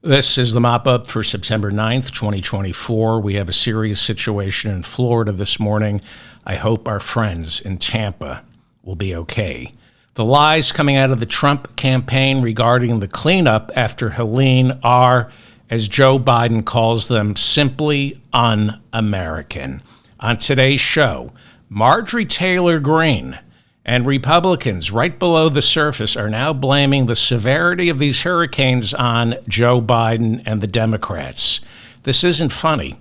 This is the mop-up for September 9th, 2024. We have a serious situation in Florida this morning. I hope our friends in Tampa will be okay. The lies coming out of the Trump campaign regarding the cleanup after Helene are, as Joe Biden calls them, simply un-American. On today's show, Marjorie Taylor Greene and Republicans right below the surface are now blaming the severity of these hurricanes on Joe Biden and the Democrats. This isn't funny.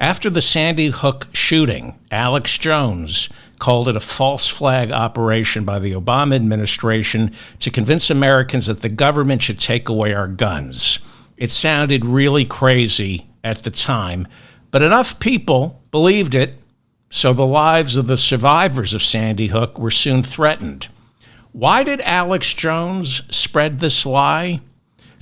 After the Sandy Hook shooting, Alex Jones called it a false flag operation by the Obama administration to convince Americans that the government should take away our guns. It sounded really crazy at the time, but enough people believed it, so the lives of the survivors of Sandy Hook were soon threatened. Why did Alex Jones spread this lie?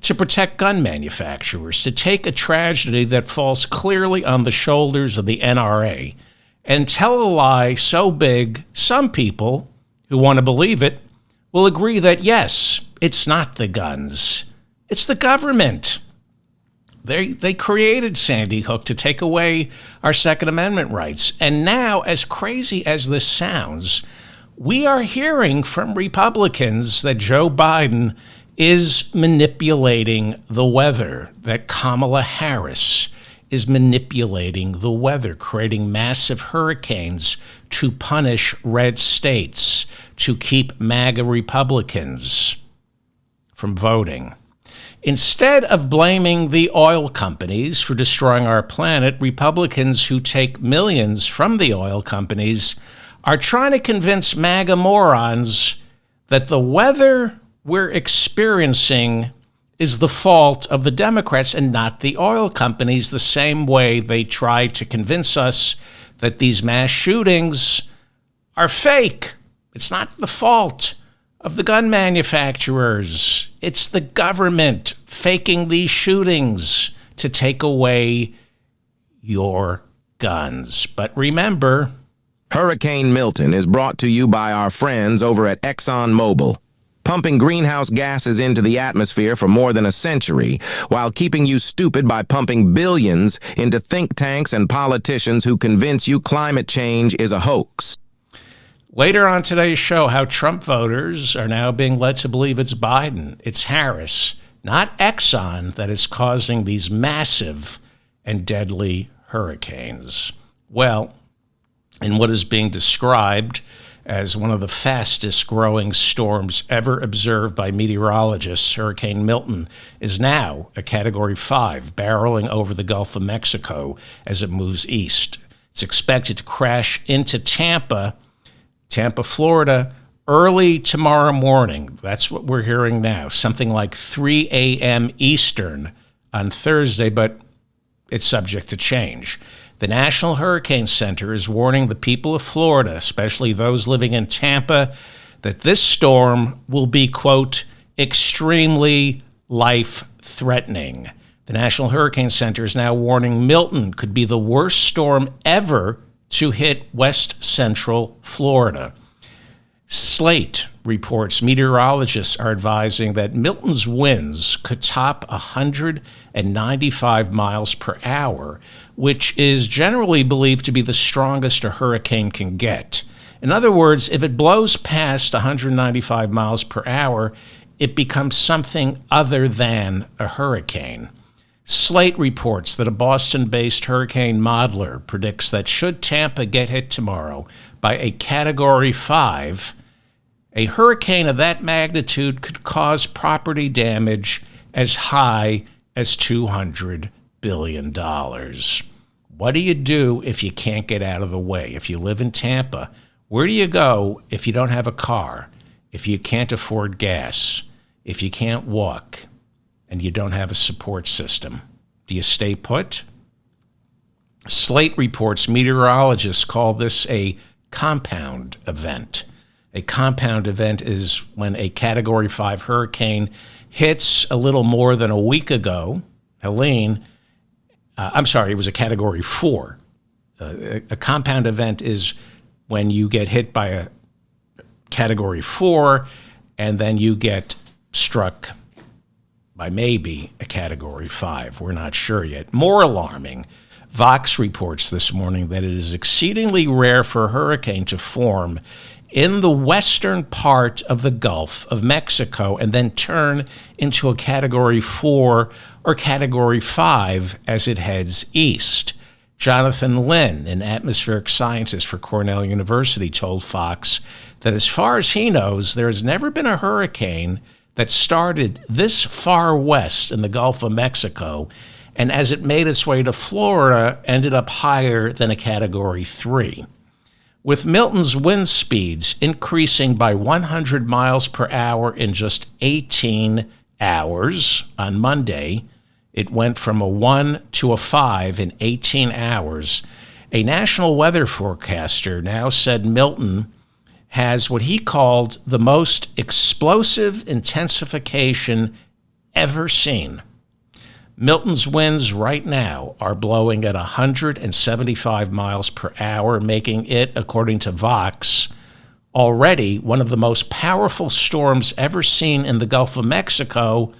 To protect gun manufacturers, to take a tragedy that falls clearly on the shoulders of the NRA and tell a lie so big, some people who want to believe it will agree that, yes, it's not the guns, it's the government. They created Sandy Hook to take away our Second Amendment rights. And now, as crazy as this sounds, we are hearing from Republicans that Joe Biden is manipulating the weather, that Kamala Harris is manipulating the weather, creating massive hurricanes to punish red states, to keep MAGA Republicans from voting. Instead of blaming the oil companies for destroying our planet, Republicans who take millions from the oil companies are trying to convince MAGA morons that the weather we're experiencing is the fault of the Democrats and not the oil companies, the same way they tried to convince us that these mass shootings are fake. It's not the fault of the gun manufacturers. It's the government faking these shootings to take away your guns. But remember, Hurricane Milton is brought to you by our friends over at ExxonMobil, pumping greenhouse gases into the atmosphere for more than a century, while keeping you stupid by pumping billions into think tanks and politicians who convince you climate change is a hoax. Later on today's show, how Trump voters are now being led to believe it's Biden, it's Harris, not Exxon, that is causing these massive and deadly hurricanes. Well, in what is being described as one of the fastest growing storms ever observed by meteorologists, Hurricane Milton is now a Category 5, barreling over the Gulf of Mexico as it moves east. It's expected to crash into Tampa, Florida, early tomorrow morning. That's what we're hearing now, something like 3 a.m. Eastern on Thursday, but it's subject to change. The National Hurricane Center is warning the people of Florida, especially those living in Tampa, that this storm will be, quote, extremely life-threatening. The National Hurricane Center is now warning Milton could be the worst storm ever to hit west central Florida. Slate reports meteorologists are advising that Milton's winds could top 195 miles per hour, which is generally believed to be the strongest a hurricane can get. In other words, if it blows past 195 miles per hour, it becomes something other than a hurricane. Slate reports that a Boston-based hurricane modeler predicts that should Tampa get hit tomorrow by a Category 5, a hurricane of that magnitude could cause property damage as high as $200 billion. What do you do if you can't get out of the way? If you live in Tampa, where do you go if you don't have a car, if you can't afford gas, if you can't walk, and you don't have a support system? Do you stay put? Slate reports meteorologists call this a compound event. A compound event is when a Category 5 hurricane hits a little more than a week ago. Helene, it was a Category 4. A compound event is when you get hit by a Category 4 and then you get struck by maybe a Category 5. We're not sure yet. More alarming, Vox reports this morning that it is exceedingly rare for a hurricane to form in the western part of the Gulf of Mexico and then turn into a Category 4 or Category 5 as it heads east. Jonathan Lynn, an atmospheric scientist for Cornell University, told Fox that as far as he knows, there has never been a hurricane that started this far west in the Gulf of Mexico and as it made its way to Florida, ended up higher than a Category 3. With Milton's wind speeds increasing by 100 miles per hour in just 18 hours on Monday, it went from a 1 to a 5 in 18 hours. A national weather forecaster now said Milton has what he called the most explosive intensification ever seen. Milton's winds right now are blowing at 175 miles per hour, making it, according to Vox, already one of the most powerful storms ever seen in the Gulf of Mexico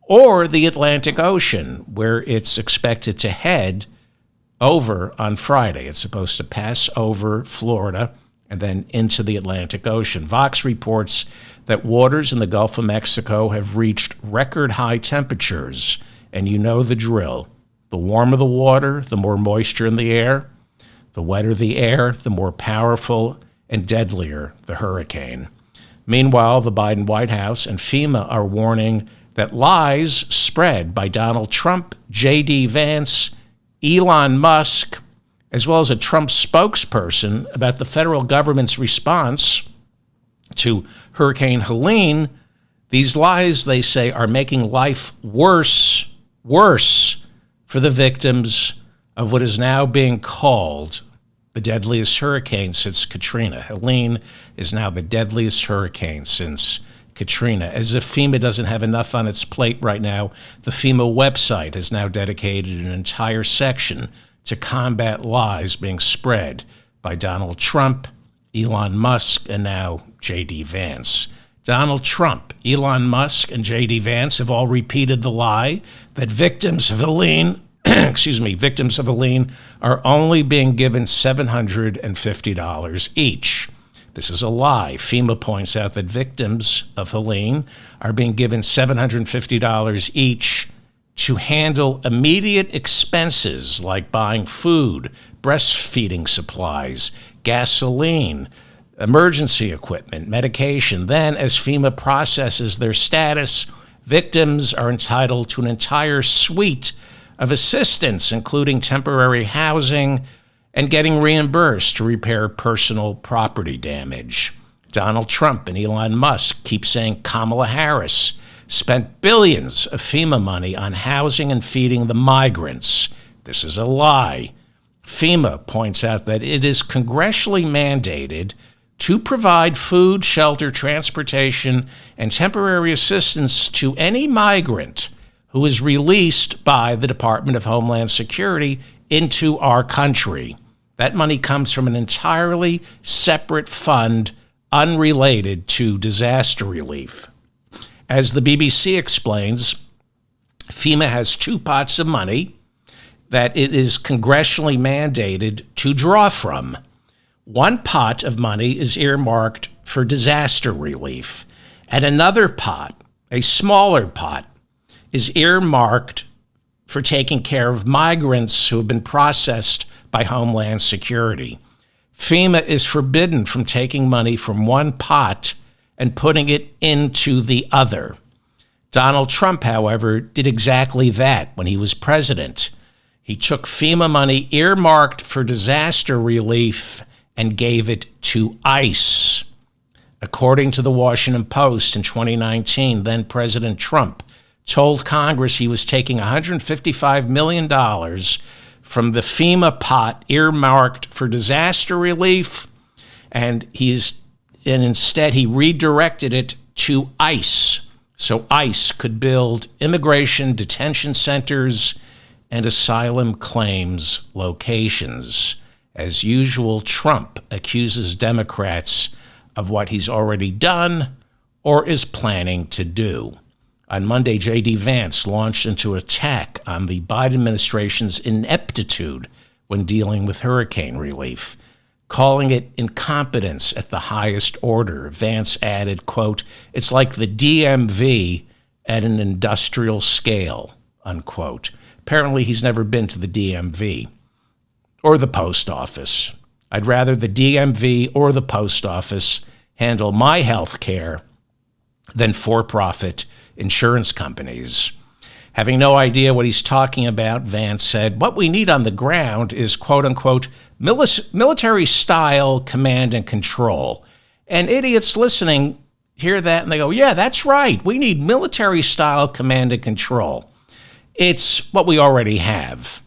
or the Atlantic Ocean, where it's expected to head over on Friday. It's supposed to pass over Florida and then into the Atlantic Ocean. Vox reports that waters in the Gulf of Mexico have reached record high temperatures. And you know the drill. The warmer the water, the more moisture in the air. The wetter the air, the more powerful and deadlier the hurricane. Meanwhile, the Biden White House and FEMA are warning that lies spread by Donald Trump, J.D. Vance, Elon Musk, as well as a Trump spokesperson about the federal government's response to Hurricane Helene. These lies, they say, are making life worse for the victims of what is now being called the deadliest hurricane since Katrina. Helene is now the deadliest hurricane since Katrina. As if FEMA doesn't have enough on its plate right now, the FEMA website has now dedicated an entire section to combat lies being spread by Donald Trump, Elon Musk, and now J.D. Vance. Donald Trump, Elon Musk, and J.D. Vance have all repeated the lie that victims of Helene, victims of Helene are only being given $750 each. This is a lie. FEMA points out that victims of Helene are being given $750 each to handle immediate expenses like buying food, breastfeeding supplies, gasoline, emergency equipment, medication. Then, as FEMA processes their status, victims are entitled to an entire suite of assistance, including temporary housing and getting reimbursed to repair personal property damage. Donald Trump and Elon Musk keep saying Kamala Harris spent billions of FEMA money on housing and feeding the migrants. This is a lie. FEMA points out that it is congressionally mandated to provide food, shelter, transportation, and temporary assistance to any migrant who is released by the Department of Homeland Security into our country. That money comes from an entirely separate fund unrelated to disaster relief. As the BBC explains, FEMA has two pots of money that it is congressionally mandated to draw from. One pot of money is earmarked for disaster relief, and another pot, a smaller pot, is earmarked for taking care of migrants who have been processed by Homeland Security. FEMA is forbidden from taking money from one pot and putting it into the other. Donald Trump, however, did exactly that when he was president. He took FEMA money earmarked for disaster relief and gave it to ICE. According to the Washington Post in 2019, then President Trump told Congress he was taking $155 million from the FEMA pot earmarked for disaster relief, and instead he redirected it to ICE, so ICE could build immigration detention centers and asylum claims locations. As usual, Trump accuses Democrats of what he's already done or is planning to do. On Monday, J.D. Vance launched into attack on the Biden administration's ineptitude when dealing with hurricane relief, calling it incompetence at the highest order. Vance added, quote, "It's like the DMV at an industrial scale," unquote. Apparently, he's never been to the DMV or the post office. I'd rather the DMV or the post office handle my health care than for-profit insurance companies. Having no idea what he's talking about, Vance said, "What we need on the ground is, quote unquote, military-style command and control." And idiots listening hear that and they go, yeah, that's right. We need military-style command and control. It's what we already have.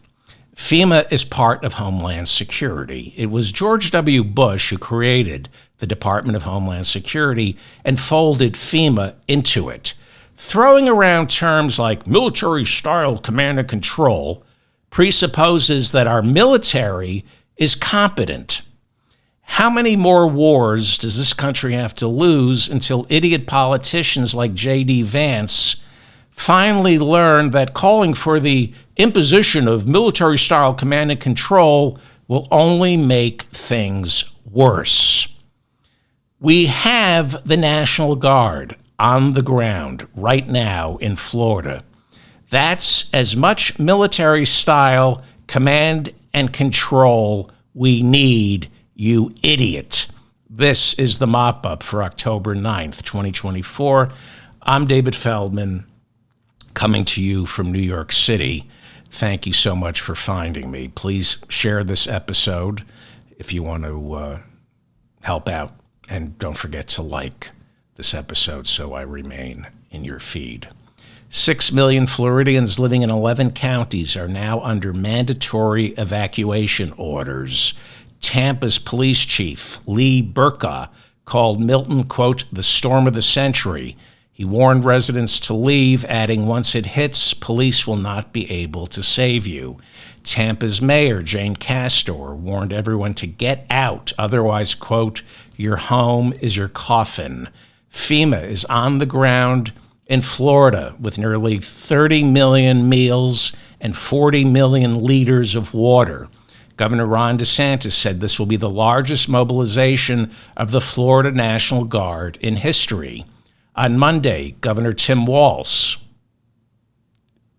FEMA is part of Homeland Security. It was George W. Bush who created the Department of Homeland Security and folded FEMA into it. Throwing around terms like military-style command and control presupposes that our military is competent. How many more wars does this country have to lose until idiot politicians like J.D. Vance finally learn that calling for the imposition of military-style command and control will only make things worse? We have the National Guard on the ground right now in Florida. That's as much military-style command and control we need, you idiot. This is the mop-up for October 9th, 2024. I'm David Feldman, coming to you from New York City. Thank you so much for finding me. Please share this episode if you want to help out. And don't forget to like this episode so I remain in your feed. 6 million Floridians living in 11 counties are now under mandatory evacuation orders. Tampa's police chief, Lee Burka, called Milton, quote, the storm of the century. He warned residents to leave, adding, once it hits, police will not be able to save you. Tampa's mayor, Jane Castor, warned everyone to get out. Otherwise, quote, your home is your coffin. FEMA is on the ground in Florida with nearly 30 million meals and 40 million liters of water. Governor Ron DeSantis said this will be the largest mobilization of the Florida National Guard in history. On Monday, Governor Tim Walz,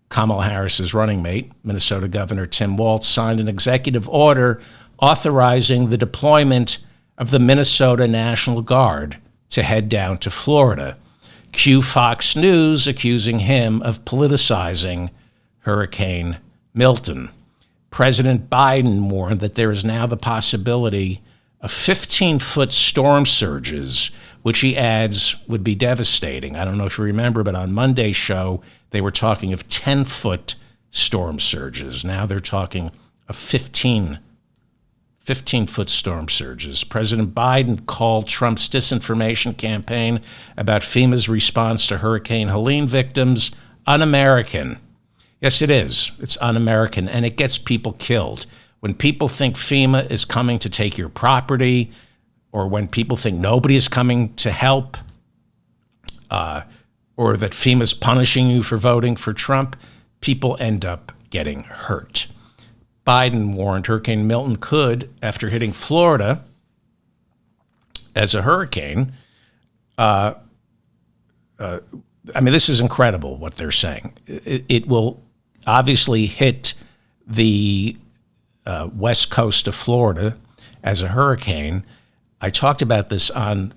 Kamala Harris's running mate, Minnesota Governor Tim Walz, signed an executive order authorizing the deployment of the Minnesota National Guard to head down to Florida. Cue Fox News accusing him of politicizing Hurricane Milton. President Biden warned that there is now the possibility of 15-foot storm surges, which he adds would be devastating. I don't know if you remember, but on Monday's show, they were talking of 10-foot storm surges. Now they're talking of 15-foot storm surges. President Biden called Trump's disinformation campaign about FEMA's response to Hurricane Helene victims un-American. Yes, it is. It's un-American, and it gets people killed. When people think FEMA is coming to take your property, or when people think nobody is coming to help, or that FEMA's punishing you for voting for Trump, people end up getting hurt. Biden warned Hurricane Milton could, after hitting Florida as a hurricane, this is incredible what they're saying. It will obviously hit the west coast of Florida as a hurricane. I talked about this on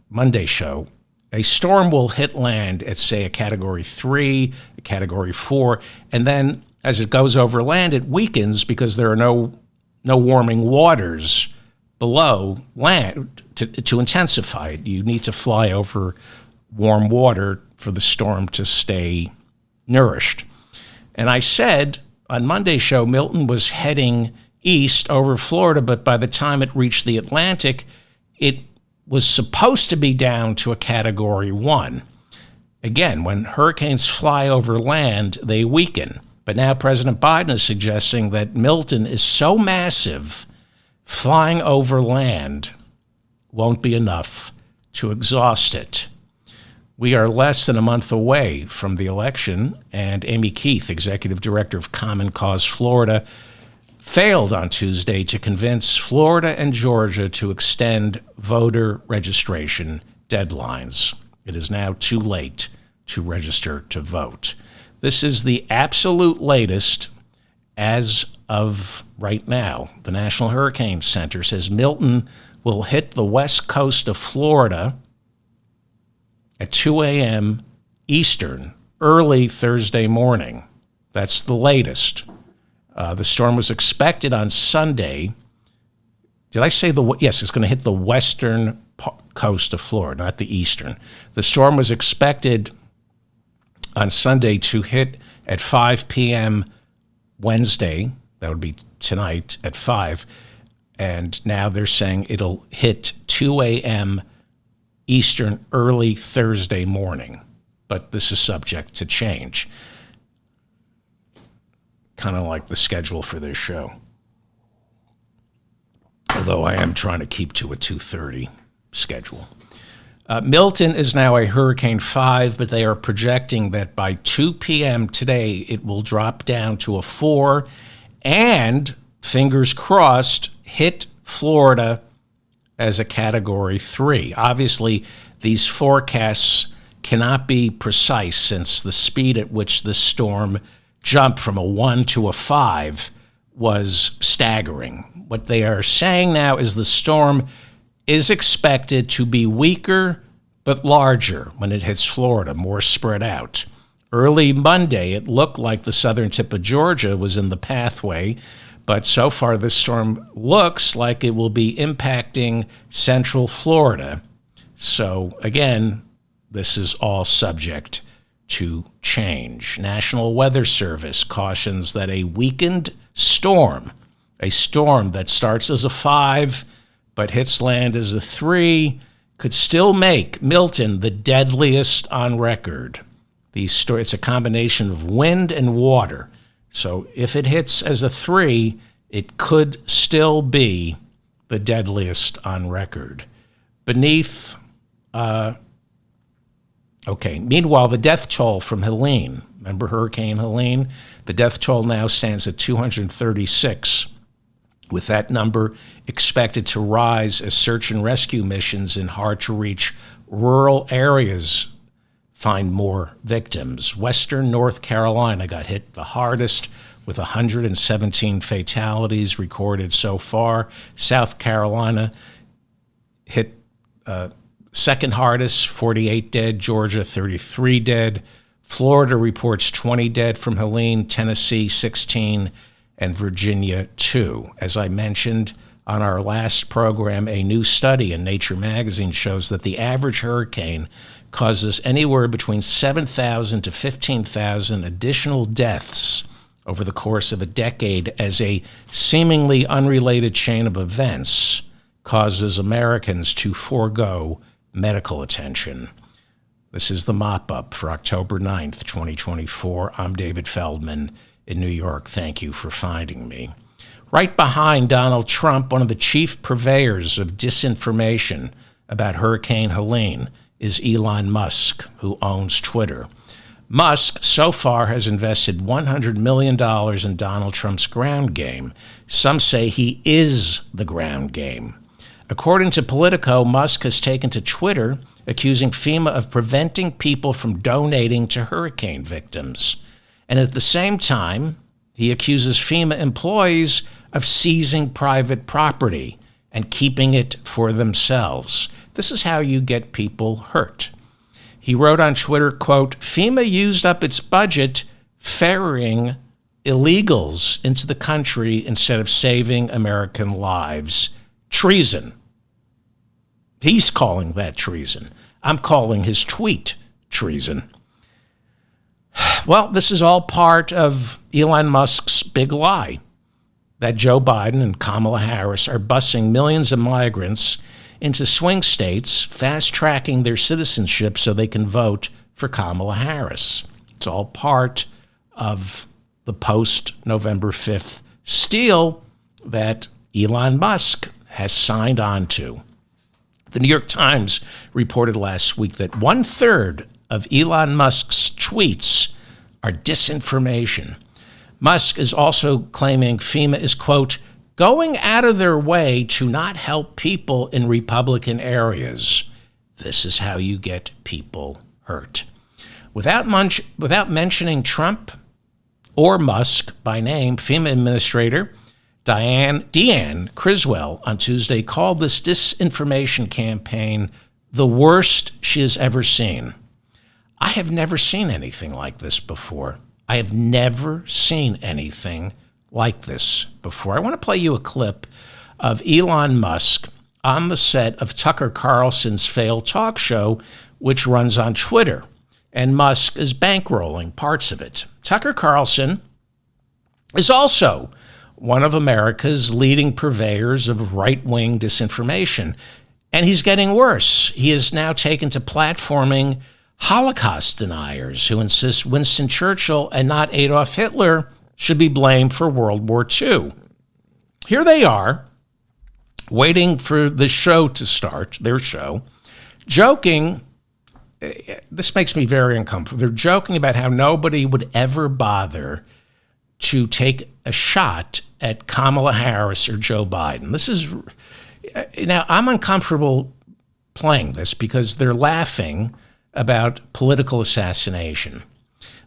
Monday's show. A storm will hit land at, say, a Category 3, a Category 4, and then as it goes over land, it weakens because there are no warming waters below land to intensify it. You need to fly over warm water for the storm to stay nourished. And I said on Monday's show, Milton was heading east over Florida, but by the time it reached the Atlantic, it was supposed to be down to a Category 1. Again, when hurricanes fly over land, they weaken. But now President Biden is suggesting that Milton is so massive, flying over land won't be enough to exhaust it. We are less than a month away from the election, and Amy Keith, executive director of Common Cause Florida, failed on Tuesday to convince Florida and Georgia to extend voter registration deadlines. It is now too late to register to vote. This is the absolute latest as of right now. The National Hurricane Center says Milton will hit the west coast of Florida at 2 a.m. Eastern, early Thursday morning. That's the latest. The storm was expected on Sunday. Did I say yes, it's going to hit the western coast of Florida, not the eastern. The storm was expected on Sunday to hit at 5 p.m. Wednesday. That would be tonight at 5. And now they're saying it'll hit 2 a.m. Eastern early Thursday morning. But this is subject to change. Kind of like the schedule for this show. Although I am trying to keep to a 2:30 schedule. Milton is now a Hurricane 5, but they are projecting that by 2 p.m. today, it will drop down to a 4 and, fingers crossed, hit Florida as a Category 3. Obviously, these forecasts cannot be precise since the speed at which this storm jumped from a 1 to a 5 was staggering. What they are saying now is the storm is expected to be weaker but larger when it hits Florida, more spread out. Early Monday, it looked like the southern tip of Georgia was in the pathway, but so far this storm looks like it will be impacting central Florida. So again, this is all subject to change. National Weather Service cautions that a weakened storm, a storm that starts as a 5 but hits land as a 3, could still make Milton the deadliest on record. It's a combination of wind and water. So if it hits as a 3, it could still be the deadliest on record. Meanwhile, the death toll from Helene, remember Hurricane Helene? The death toll now stands at 236, with that number expected to rise as search and rescue missions in hard-to-reach rural areas find more victims. Western North Carolina got hit the hardest, with 117 fatalities recorded so far. South Carolina hit second hardest, 48 dead. Georgia, 33 dead. Florida reports 20 dead from Helene. Tennessee, 16, and Virginia, 2. As I mentioned on our last program, a new study in Nature magazine shows that the average hurricane causes anywhere between 7,000 to 15,000 additional deaths over the course of a decade, as a seemingly unrelated chain of events causes Americans to forego medical attention. This is the mop-up for October 9th, 2024. I'm David Feldman in New York. Thank you for finding me. Right behind Donald Trump, one of the chief purveyors of disinformation about Hurricane Helene is Elon Musk, who owns Twitter. Musk so far has invested $100 million in Donald Trump's ground game. Some say he is the ground game. According to Politico, Musk has taken to Twitter accusing FEMA of preventing people from donating to hurricane victims. And at the same time, he accuses FEMA employees of seizing private property and keeping it for themselves. This is how you get people hurt. He wrote on Twitter, quote, FEMA used up its budget ferrying illegals into the country instead of saving American lives. Treason. He's calling that treason. I'm calling his tweet treason. Well, this is all part of Elon Musk's big lie that Joe Biden and Kamala Harris are busing millions of migrants into swing states, fast-tracking their citizenship so they can vote for Kamala Harris. It's all part of the post-November 5th steal that Elon Musk has signed on to. The New York Times reported last week that 1/3 of Elon Musk's tweets are disinformation. Musk is also claiming FEMA is, quote, going out of their way to not help people in Republican areas. This is how you get people hurt. Without mentioning Trump or Musk by name, FEMA Administrator Deanne Criswell on Tuesday called this disinformation campaign the worst she has ever seen. I have never seen anything like this before. I have never seen anything like this before. I want to play you a clip of Elon Musk on the set of Tucker Carlson's failed talk show, which runs on Twitter. And Musk is bankrolling parts of it. Tucker Carlson is also one of America's leading purveyors of right-wing disinformation. And he's getting worse. He is now taken to platforming Holocaust deniers who insist Winston Churchill and not Adolf Hitler should be blamed for World War II. Here they are, waiting for the show to start, their show, joking. This makes me very uncomfortable. They're joking about how nobody would ever bother to take a shot at Kamala Harris or Joe Biden. This is, now I'm uncomfortable playing this because they're laughing about political assassination.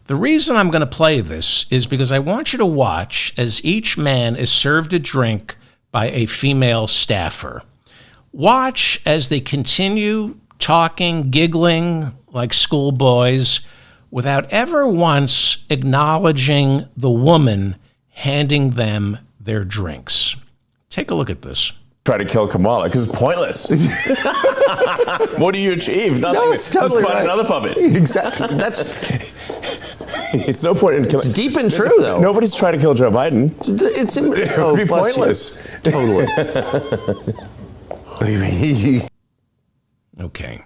The reason I'm going to play this is because I want you to watch as each man is served a drink by a female staffer. Watch as they continue talking, giggling like schoolboys without ever once acknowledging the woman handing them their drinks. Take a look at this. Try to kill Kamala because it's pointless. What do you achieve? Nothing. No, it's totally Just find right. another puppet. Exactly. That's It's no point in killing. it's deep and true, though. Nobody's trying to kill Joe Biden. It's in, It oh, would be bless you. pointless. Totally. Okay.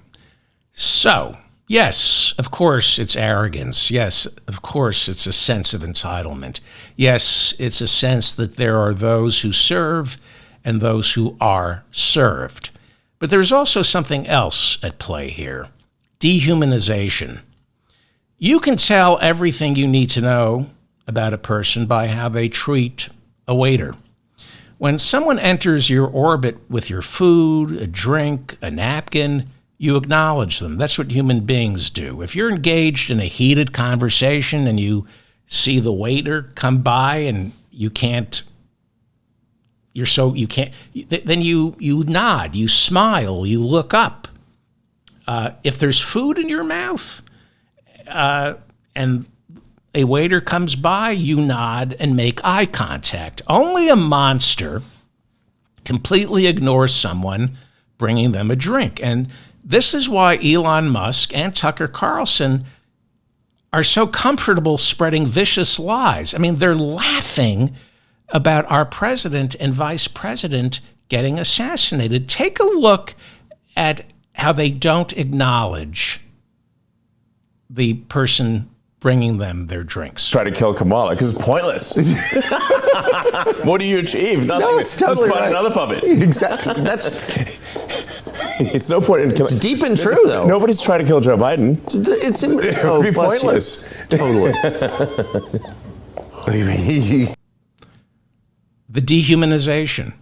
So, yes, of course, it's arrogance. Yes, of course, it's a sense of entitlement. Yes, it's a sense that there are those who serve and those who are served. But there's also something else at play here. Dehumanization. You can tell everything you need to know about a person by how they treat a waiter. When someone enters your orbit with your food, a drink, a napkin, you acknowledge them. That's what human beings do. If you're engaged in a heated conversation and you see the waiter come by and then you nod, you smile, you look up. If there's food in your mouth and a waiter comes by, you nod and make eye contact. Only a monster completely ignores someone bringing them a drink. And this is why Elon Musk and Tucker Carlson are so comfortable spreading vicious lies. I mean, they're laughing about our president and vice president getting assassinated. Take a look at how they don't acknowledge the person bringing them their drinks. Try to kill Kamala because it's pointless. What do you achieve? Nothing. No, it's totally Just find right. another puppet. Exactly. That's It's no point in killing. deep and true, though. Nobody's trying to kill Joe Biden. It's in, It oh, would be bless you. pointless. Totally. The dehumanization.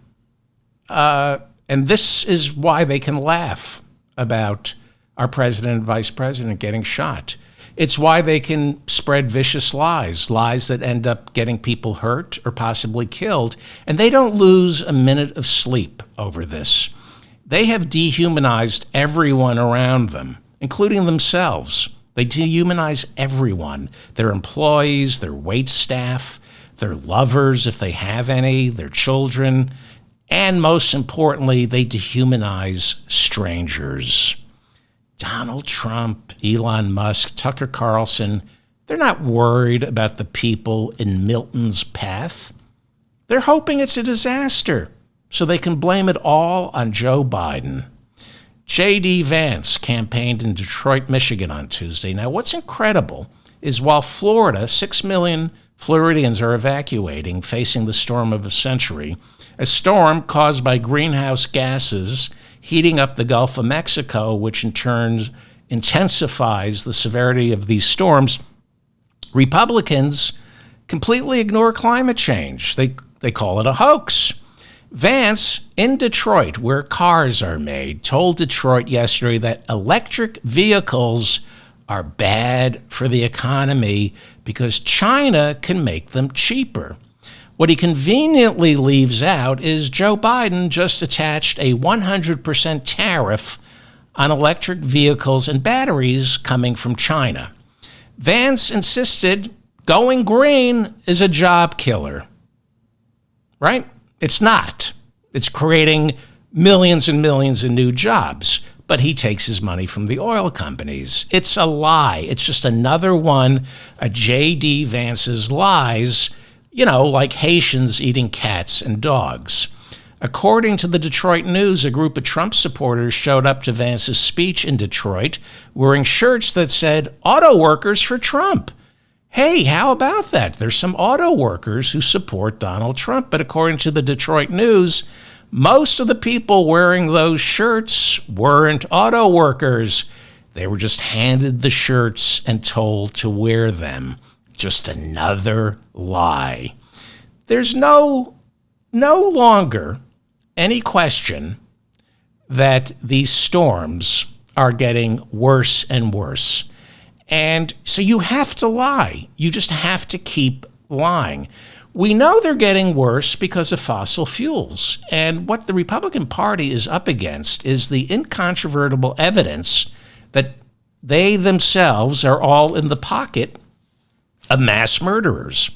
And this is why they can laugh about our president and vice president getting shot. It's why they can spread vicious lies that end up getting people hurt or possibly killed. And they don't lose a minute of sleep over this. They have dehumanized everyone around them, including themselves. They dehumanize everyone, their employees, their wait staff, their lovers, if they have any, their children, and most importantly, they dehumanize strangers. Donald Trump, Elon Musk, Tucker Carlson, they're not worried about the people in Milton's path. They're hoping it's a disaster so they can blame it all on Joe Biden. J.D. Vance campaigned in Detroit, Michigan on Tuesday. Now, what's incredible is while Florida, 6 million Floridians are evacuating, facing the storm of a century, a storm caused by greenhouse gases heating up the Gulf of Mexico, which in turn intensifies the severity of these storms. Republicans completely ignore climate change. They call it a hoax. Vance, in Detroit, where cars are made, told Detroit yesterday that electric vehicles are bad for the economy because China can make them cheaper. What he conveniently leaves out is Joe Biden just attached a 100% tariff on electric vehicles and batteries coming from China. Vance insisted going green is a job killer. Right? It's not. It's creating millions and millions of new jobs, but he takes his money from the oil companies. It's a lie. It's just another one of J.D. Vance's lies, like Haitians eating cats and dogs. According to the Detroit News, a group of Trump supporters showed up to Vance's speech in Detroit wearing shirts that said, "Auto workers for Trump." Hey, how about that? There's some auto workers who support Donald Trump. But according to the Detroit News, most of the people wearing those shirts weren't auto workers. They were just handed the shirts and told to wear them. Just another lie. There's no longer any question that these storms are getting worse and worse. And so you have to lie. You just have to keep lying. We know they're getting worse because of fossil fuels. And what the Republican Party is up against is the incontrovertible evidence that they themselves are all in the pocket of mass murderers.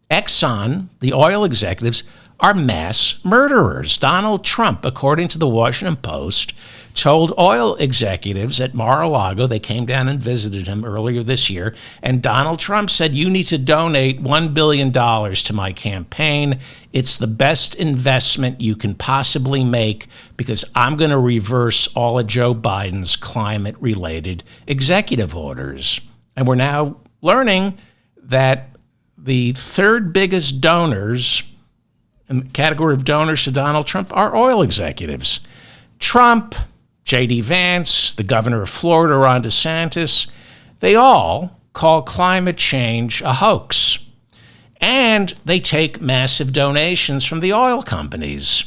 Exxon, the oil executives, are mass murderers. Donald Trump, according to the Washington Post, told oil executives at Mar-a-Lago, they came down and visited him earlier this year, and Donald Trump said, "You need to donate $1 billion to my campaign. It's the best investment you can possibly make because I'm going to reverse all of Joe Biden's climate-related executive orders." And we're now learning that the third biggest donors in the category of donors to Donald Trump are oil executives. Trump, J.D. Vance, the governor of Florida, Ron DeSantis, they all call climate change a hoax. And they take massive donations from the oil companies.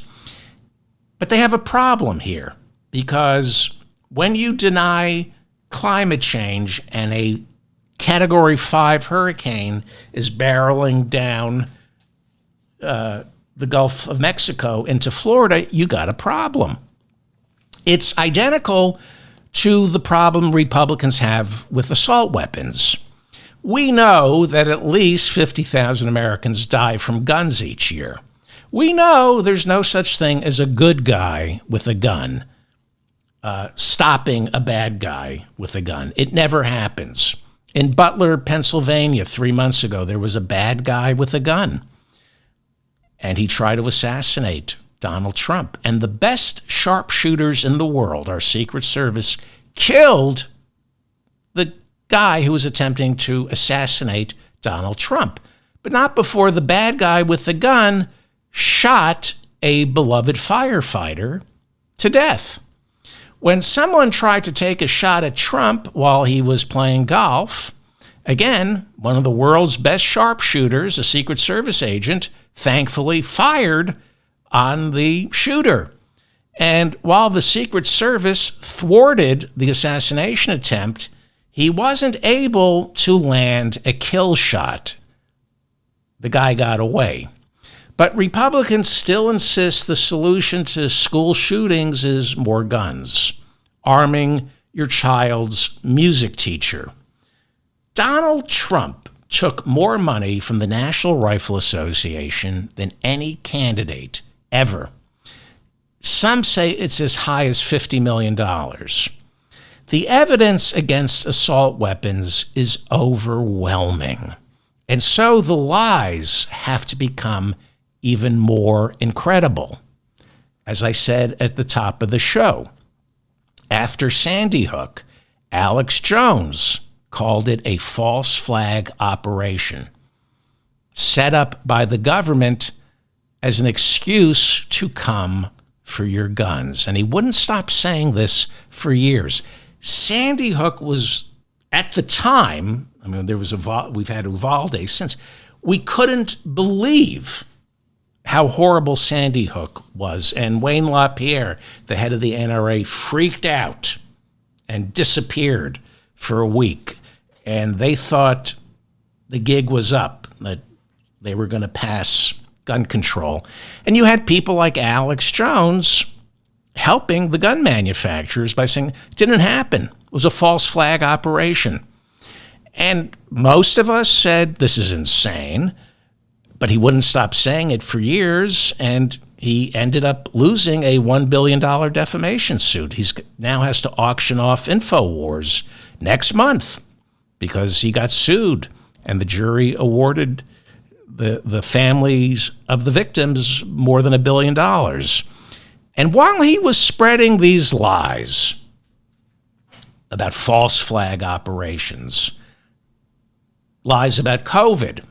But they have a problem here because when you deny climate change and a Category 5 hurricane is barreling down the Gulf of Mexico into Florida, you got a problem. It's identical to the problem Republicans have with assault weapons. We know that at least 50,000 Americans die from guns each year. We know there's no such thing as a good guy with a gun stopping a bad guy with a gun. It never happens. In Butler, Pennsylvania, 3 months ago, there was a bad guy with a gun, and he tried to assassinate Donald Trump. And the best sharpshooters in the world, our Secret Service, killed the guy who was attempting to assassinate Donald Trump, but not before the bad guy with the gun shot a beloved firefighter to death. When someone tried to take a shot at Trump while he was playing golf, again, one of the world's best sharpshooters, a Secret Service agent, thankfully fired on the shooter. And while the Secret Service thwarted the assassination attempt, he wasn't able to land a kill shot. The guy got away. But Republicans still insist the solution to school shootings is more guns, arming your child's music teacher. Donald Trump took more money from the National Rifle Association than any candidate ever. Some say it's as high as $50 million. The evidence against assault weapons is overwhelming. And so the lies have to become even more incredible. As I said at the top of the show, after Sandy Hook, Alex Jones called it a false flag operation set up by the government as an excuse to come for your guns. And he wouldn't stop saying this for years. Sandy Hook was, at the time, I mean, we've had Uvalde since, we couldn't believe how horrible Sandy Hook was. And Wayne LaPierre, the head of the NRA, freaked out and disappeared for a week. And they thought the gig was up, that they were going to pass gun control. And you had people like Alex Jones helping the gun manufacturers by saying it didn't happen. It was a false flag operation. And most of us said, this is insane. But he wouldn't stop saying it for years, and he ended up losing a $1 billion defamation suit. He now has to auction off InfoWars next month because he got sued, and the jury awarded the families of the victims more than $1 billion. And while he was spreading these lies about false flag operations, lies about COVID,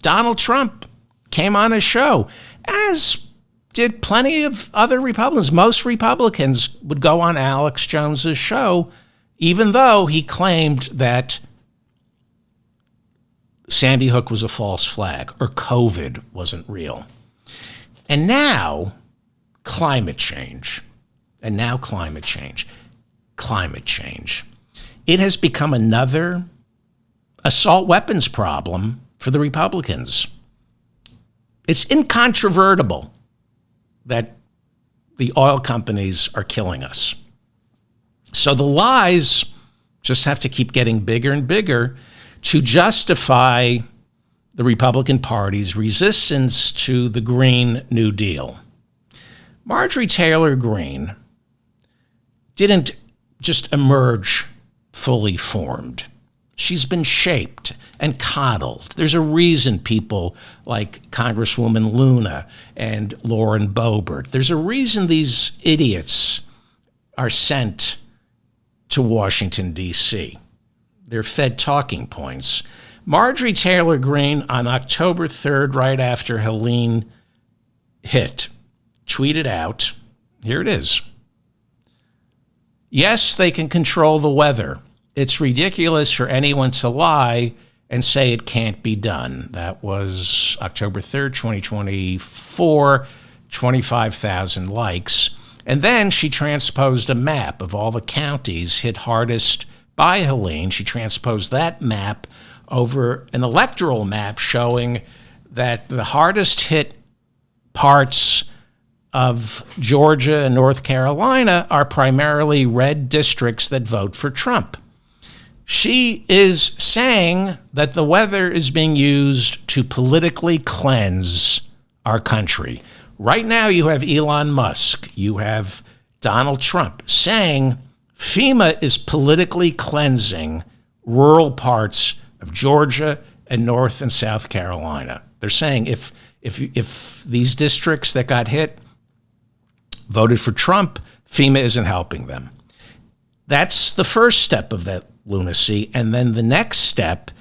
Donald Trump came on his show, as did plenty of other Republicans. Most Republicans would go on Alex Jones's show, even though he claimed that Sandy Hook was a false flag or COVID wasn't real. And now, climate change. Climate change. It has become another assault weapons problem for the Republicans. It's incontrovertible that the oil companies are killing us. So the lies just have to keep getting bigger and bigger to justify the Republican Party's resistance to the Green New Deal. Marjorie Taylor Greene didn't just emerge fully formed. She's been shaped and coddled. There's a reason people like Congresswoman Luna and Lauren Boebert, there's a reason these idiots are sent to Washington, D.C. They're fed talking points. Marjorie Taylor Greene on October 3rd, right after Helene hit, tweeted out, here it is. Yes, they can control the weather. It's ridiculous for anyone to lie and say it can't be done. That was October 3rd, 2024, 25,000 likes. And then she transposed a map of all the counties hit hardest by Helene. She transposed that map over an electoral map showing that the hardest hit parts of Georgia and North Carolina are primarily red districts that vote for Trump. She is saying that the weather is being used to politically cleanse our country. Right now, you have Elon Musk, you have Donald Trump saying FEMA is politically cleansing rural parts of Georgia and North and South Carolina. They're saying if these districts that got hit voted for Trump, FEMA isn't helping them. That's the first step of that lunacy. And then the next step,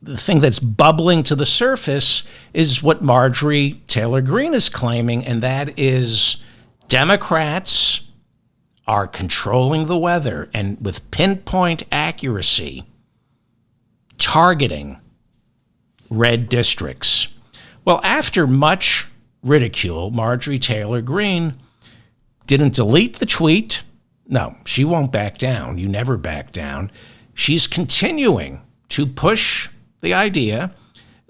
the thing that's bubbling to the surface, is what Marjorie Taylor Greene is claiming, and that is Democrats are controlling the weather and with pinpoint accuracy targeting red districts. Well, after much ridicule, Marjorie Taylor Greene didn't delete the tweet. No, she won't back down. You never back down. She's continuing to push the idea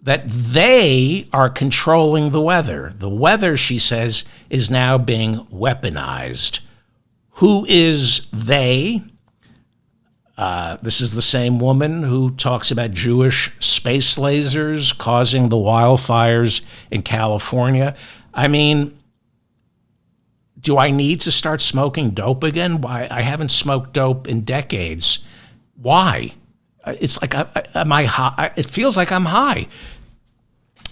that they are controlling the weather. The weather, she says, is now being weaponized. Who is they? This is the same woman who talks about Jewish space lasers causing the wildfires in California. I mean, do I need to start smoking dope again? Why? I haven't smoked dope in decades. Why? It's like, am I high? It feels like I'm high.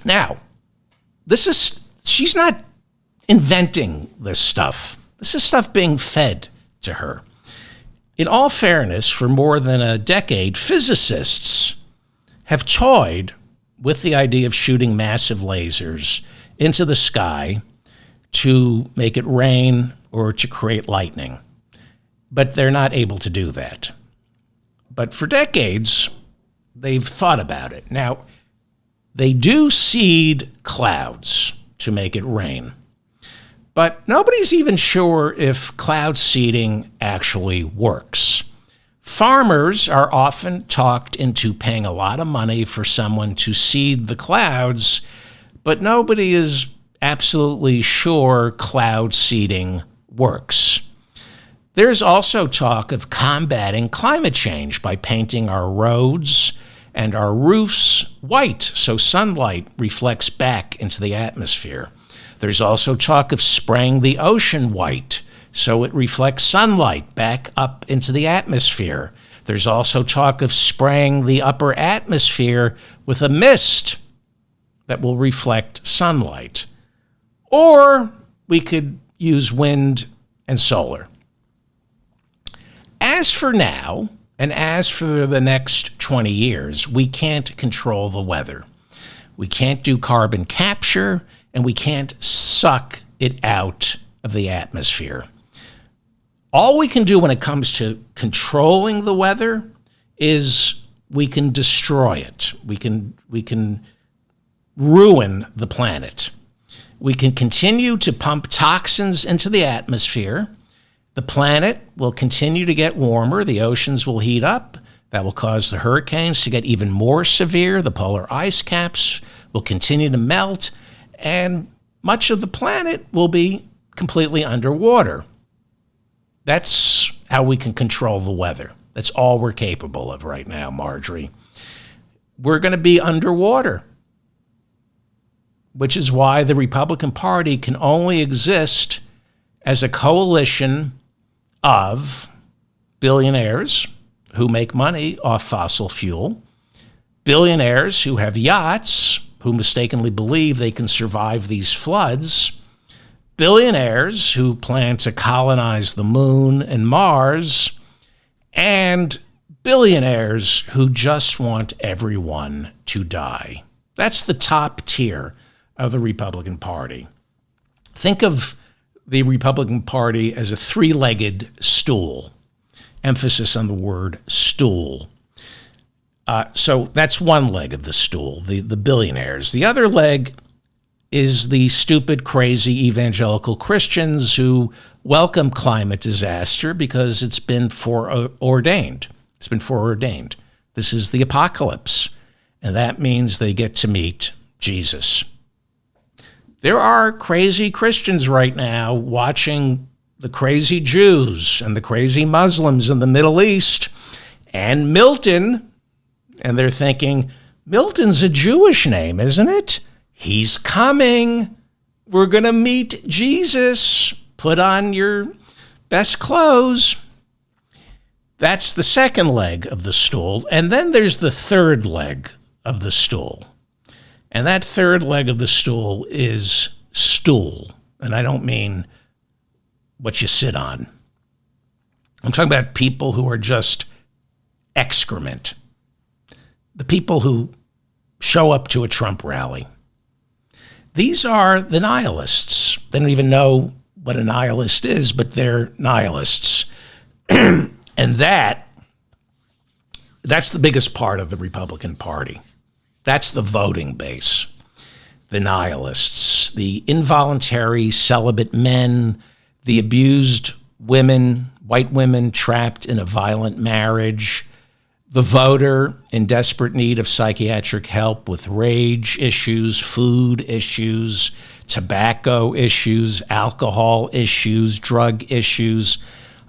Now, she's not inventing this stuff. This is stuff being fed to her. In all fairness, for more than a decade, physicists have toyed with the idea of shooting massive lasers into the sky to make it rain or to create lightning. But they're not able to do that. But for decades, they've thought about it. Now, they do seed clouds to make it rain. But nobody's even sure if cloud seeding actually works. Farmers are often talked into paying a lot of money for someone to seed the clouds, but nobody is absolutely sure cloud seeding works. There's also talk of combating climate change by painting our roads and our roofs white so sunlight reflects back into the atmosphere. There's also talk of spraying the ocean white so it reflects sunlight back up into the atmosphere. There's also talk of spraying the upper atmosphere with a mist that will reflect sunlight. Or we could use wind and solar. As for now, and as for the next 20 years, we can't control the weather. We can't do carbon capture, and we can't suck it out of the atmosphere. All we can do when it comes to controlling the weather is we can destroy it. We can ruin the planet. We can continue to pump toxins into the atmosphere. The planet will continue to get warmer. The oceans will heat up. That will cause the hurricanes to get even more severe. The polar ice caps will continue to melt. And much of the planet will be completely underwater. That's how we can control the weather. That's all we're capable of right now, Marjorie. We're going to be underwater, which is why the Republican Party can only exist as a coalition of billionaires who make money off fossil fuel, billionaires who have yachts, who mistakenly believe they can survive these floods, billionaires who plan to colonize the moon and Mars, and billionaires who just want everyone to die. That's the top tier of the Republican Party. Think of the Republican Party as a three-legged stool. Emphasis on the word stool. So that's one leg of the stool, the billionaires. The other leg is the stupid, crazy evangelical Christians who welcome climate disaster because it's been foreordained. It's been foreordained. This is the apocalypse, and that means they get to meet Jesus. There are crazy Christians right now watching the crazy Jews and the crazy Muslims in the Middle East and Milton, and they're thinking, Milton's a Jewish name, isn't it? He's coming. We're going to meet Jesus. Put on your best clothes. That's the second leg of the stool. And then there's the third leg of the stool. And that third leg of the stool is stool. And I don't mean what you sit on. I'm talking about people who are just excrement. The people who show up to a Trump rally. These are the nihilists. They don't even know what a nihilist is, but they're nihilists. And that's the biggest part of the Republican Party. That's the voting base. The nihilists, the involuntary celibate men, the abused women, white women trapped in a violent marriage, the voter in desperate need of psychiatric help with rage issues, food issues, tobacco issues, alcohol issues, drug issues,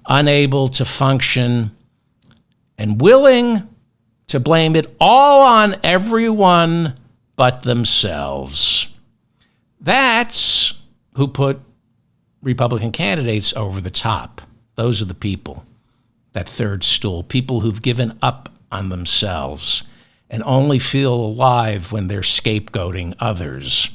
unable to function, and willing to blame it all on everyone but themselves. That's who put Republican candidates over the top. Those are the people, that third stool, people who've given up on themselves and only feel alive when they're scapegoating others.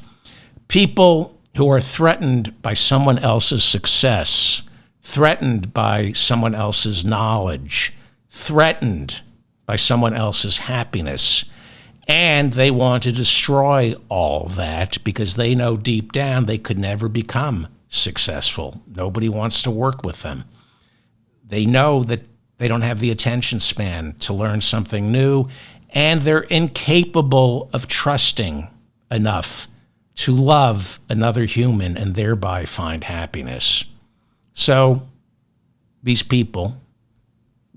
People who are threatened by someone else's success, threatened by someone else's knowledge, threatened by someone else's happiness, and they want to destroy all that because they know deep down they could never become successful. Nobody wants to work with them. They know that they don't have the attention span to learn something new, and they're incapable of trusting enough to love another human and thereby find happiness. So these people,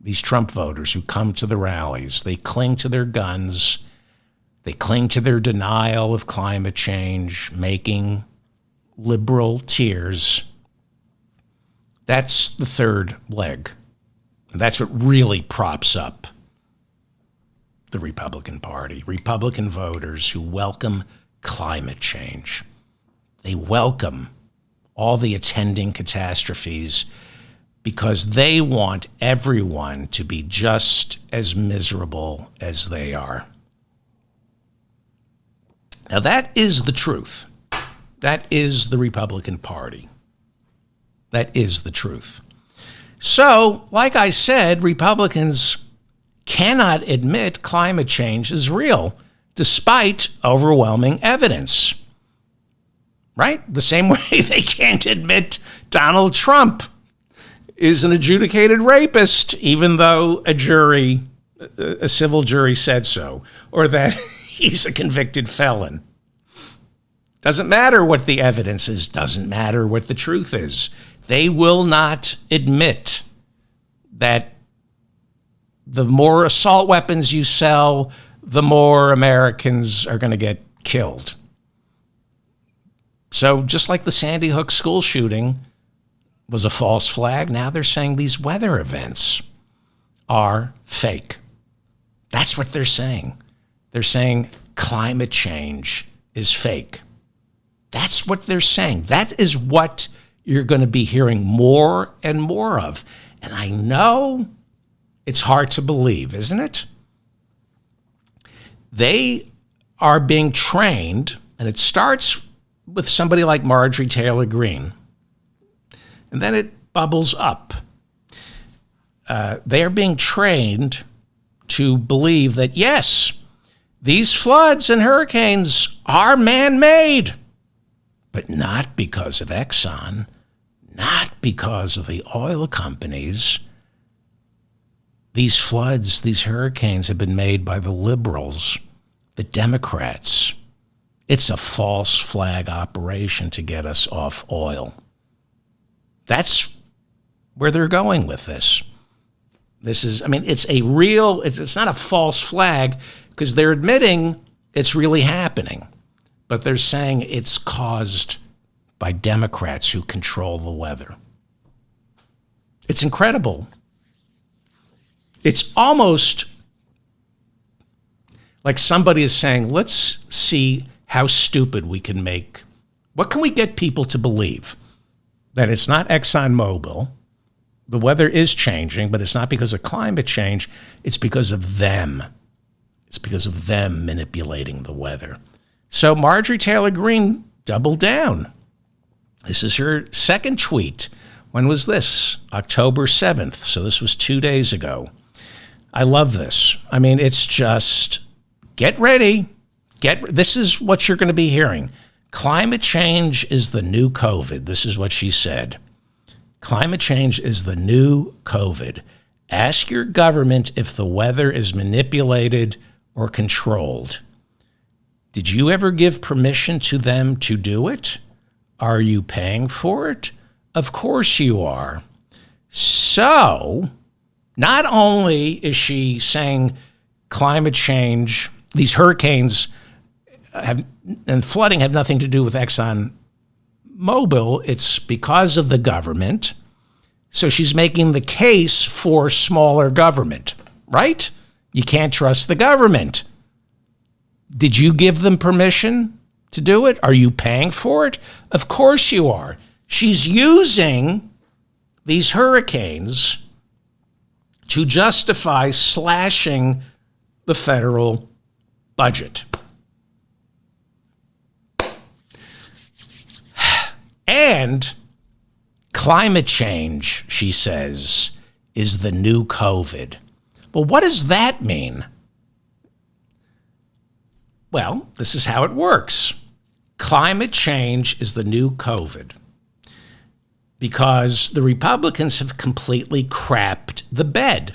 these Trump voters who come to the rallies, they cling to their guns, they cling to their denial of climate change, making liberal tears. That's the third leg. That's what really props up the Republican Party. Republican voters who welcome climate change. They welcome all the attending catastrophes because they want everyone to be just as miserable as they are. Now, that is the truth. That is the Republican Party. That is the truth. So, like I said, Republicans cannot admit climate change is real, despite overwhelming evidence. Right? The same way they can't admit Donald Trump is an adjudicated rapist, even though a civil jury said so, or that he's a convicted felon. Doesn't matter what the evidence is, doesn't matter what the truth is. They will not admit that the more assault weapons you sell, the more Americans are going to get killed. So just like the Sandy Hook school shooting was a false flag, now they're saying these weather events are fake. That's what they're saying. They're saying climate change is fake. That's what they're saying. That is what you're going to be hearing more and more of. And I know it's hard to believe, isn't it? They are being trained, and it starts with somebody like Marjorie Taylor Greene, and then it bubbles up. They are being trained to believe that, yes, these floods and hurricanes are man-made, but not because of Exxon, not because of the oil companies. These floods, these hurricanes have been made by the liberals, the Democrats. It's a false flag operation to get us off oil. That's where they're going with this. It's not a false flag because they're admitting it's really happening, but they're saying it's caused by Democrats who control the weather. It's incredible. It's almost like somebody is saying, let's see how stupid we can make. What can we get people to believe? That it's not ExxonMobil. The weather is changing, but it's not because of climate change. It's because of them. It's because of them manipulating the weather. So Marjorie Taylor Greene doubled down. This is her second tweet. When was this? October 7th. So this was 2 days ago. I love this. It's just, get ready. This is what you're going to be hearing. Climate change is the new COVID. This is what she said. Climate change is the new COVID. Ask your government if the weather is manipulated or controlled. Did you ever give permission to them to do it? Are you paying for it? Of course you are. So, not only is she saying climate change, these hurricanes and flooding have nothing to do with ExxonMobil, it's because of the government. So she's making the case for smaller government, right? You can't trust the government. Did you give them permission to do it? Are you paying for it? Of course you are. She's using these hurricanes to justify slashing the federal budget. And climate change, she says, is the new COVID. Well, what does that mean? Well, this is how it works. Climate change is the new COVID. because the Republicans have completely crapped the bed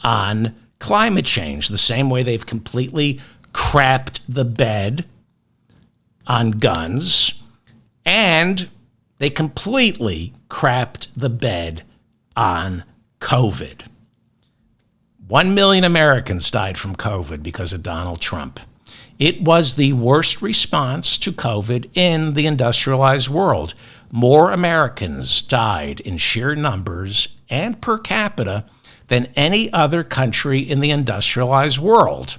on climate change, the same way they've completely crapped the bed on guns, and they completely crapped the bed on COVID. 1 million Americans died from COVID because of Donald Trump. It was the worst response to COVID in the industrialized world. More Americans died in sheer numbers and per capita than any other country in the industrialized world.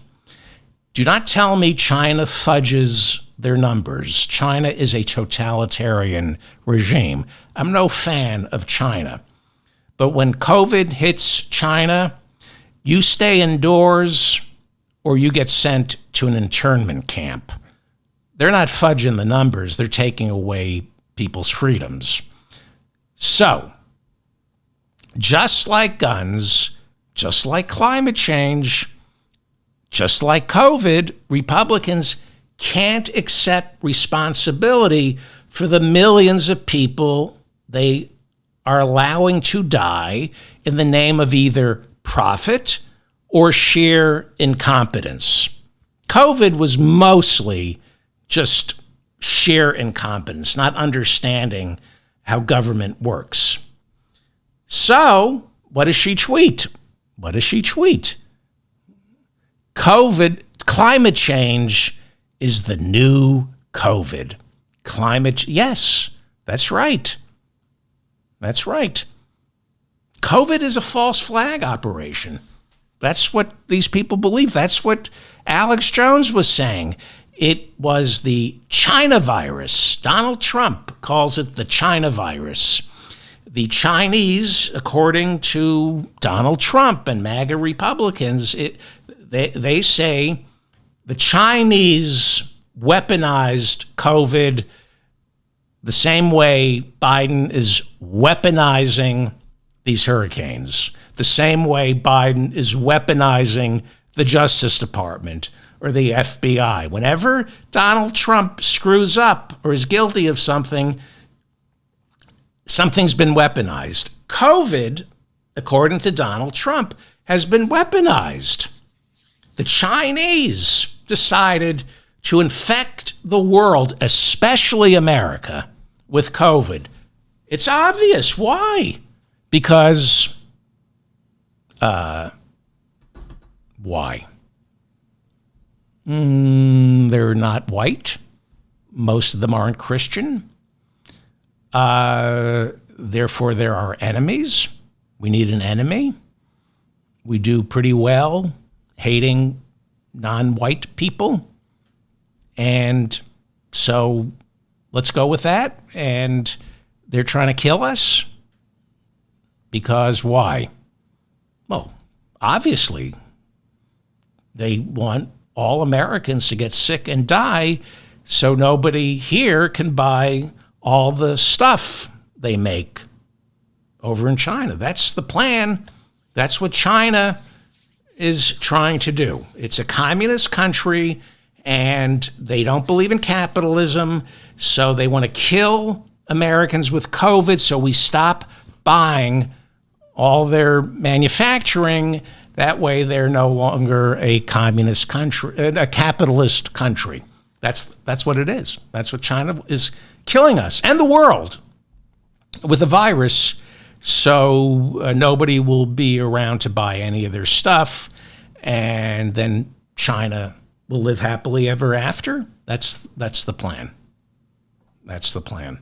Do not tell me China fudges their numbers. China is a totalitarian regime. I'm no fan of China. But when COVID hits China, you stay indoors or you get sent to an internment camp. They're not fudging the numbers. They're taking away people's freedoms. So, just like guns, just like climate change, just like COVID, Republicans can't accept responsibility for the millions of people they are allowing to die in the name of either profit or sheer incompetence. COVID was mostly just sheer incompetence, not understanding how government works. So, what does she tweet? What does she tweet? Climate change is the new COVID. Yes, that's right. That's right. COVID is a false flag operation. That's what these people believe. That's what Alex Jones was saying. It was the China virus. Donald Trump calls it the China virus. The Chinese, according to Donald Trump and MAGA Republicans, they say the Chinese weaponized COVID the same way Biden is weaponizing these hurricanes, the same way Biden is weaponizing the Justice Department or the FBI. Whenever Donald Trump screws up or is guilty of something, something's been weaponized. COVID, according to Donald Trump, has been weaponized. The Chinese decided to infect the world, especially America, with COVID. It's obvious. Why? Because, why? They're not white. Most of them aren't Christian. Therefore, they're our enemies. We need an enemy. We do pretty well hating non-white people. And so let's go with that. And they're trying to kill us. Because why? Well, obviously, they want all Americans to get sick and die so nobody here can buy all the stuff they make over in China. That's the plan. That's what China is trying to do. It's a communist country, and they don't believe in capitalism, so they want to kill Americans with COVID so we stop buying all their manufacturing. That way they're no longer a communist country, a capitalist country. That's what it is. That's what China is killing us and the world with a virus, so nobody will be around to buy any of their stuff, and then China will live happily ever after. That's the plan. That's the plan.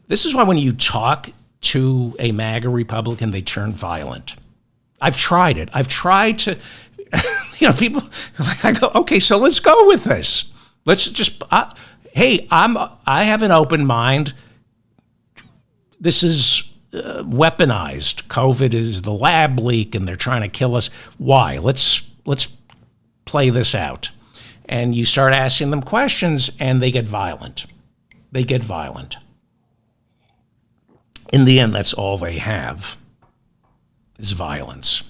This is why when you talk to a MAGA Republican, they turn violent. I've tried it. I've tried to, people, I go, okay, so let's go with this. Let's just, hey, I have an open mind. This is weaponized. COVID is the lab leak and they're trying to kill us. Why? Let's play this out. And you start asking them questions and they get violent. They get violent. In the end, that's all they have is violence.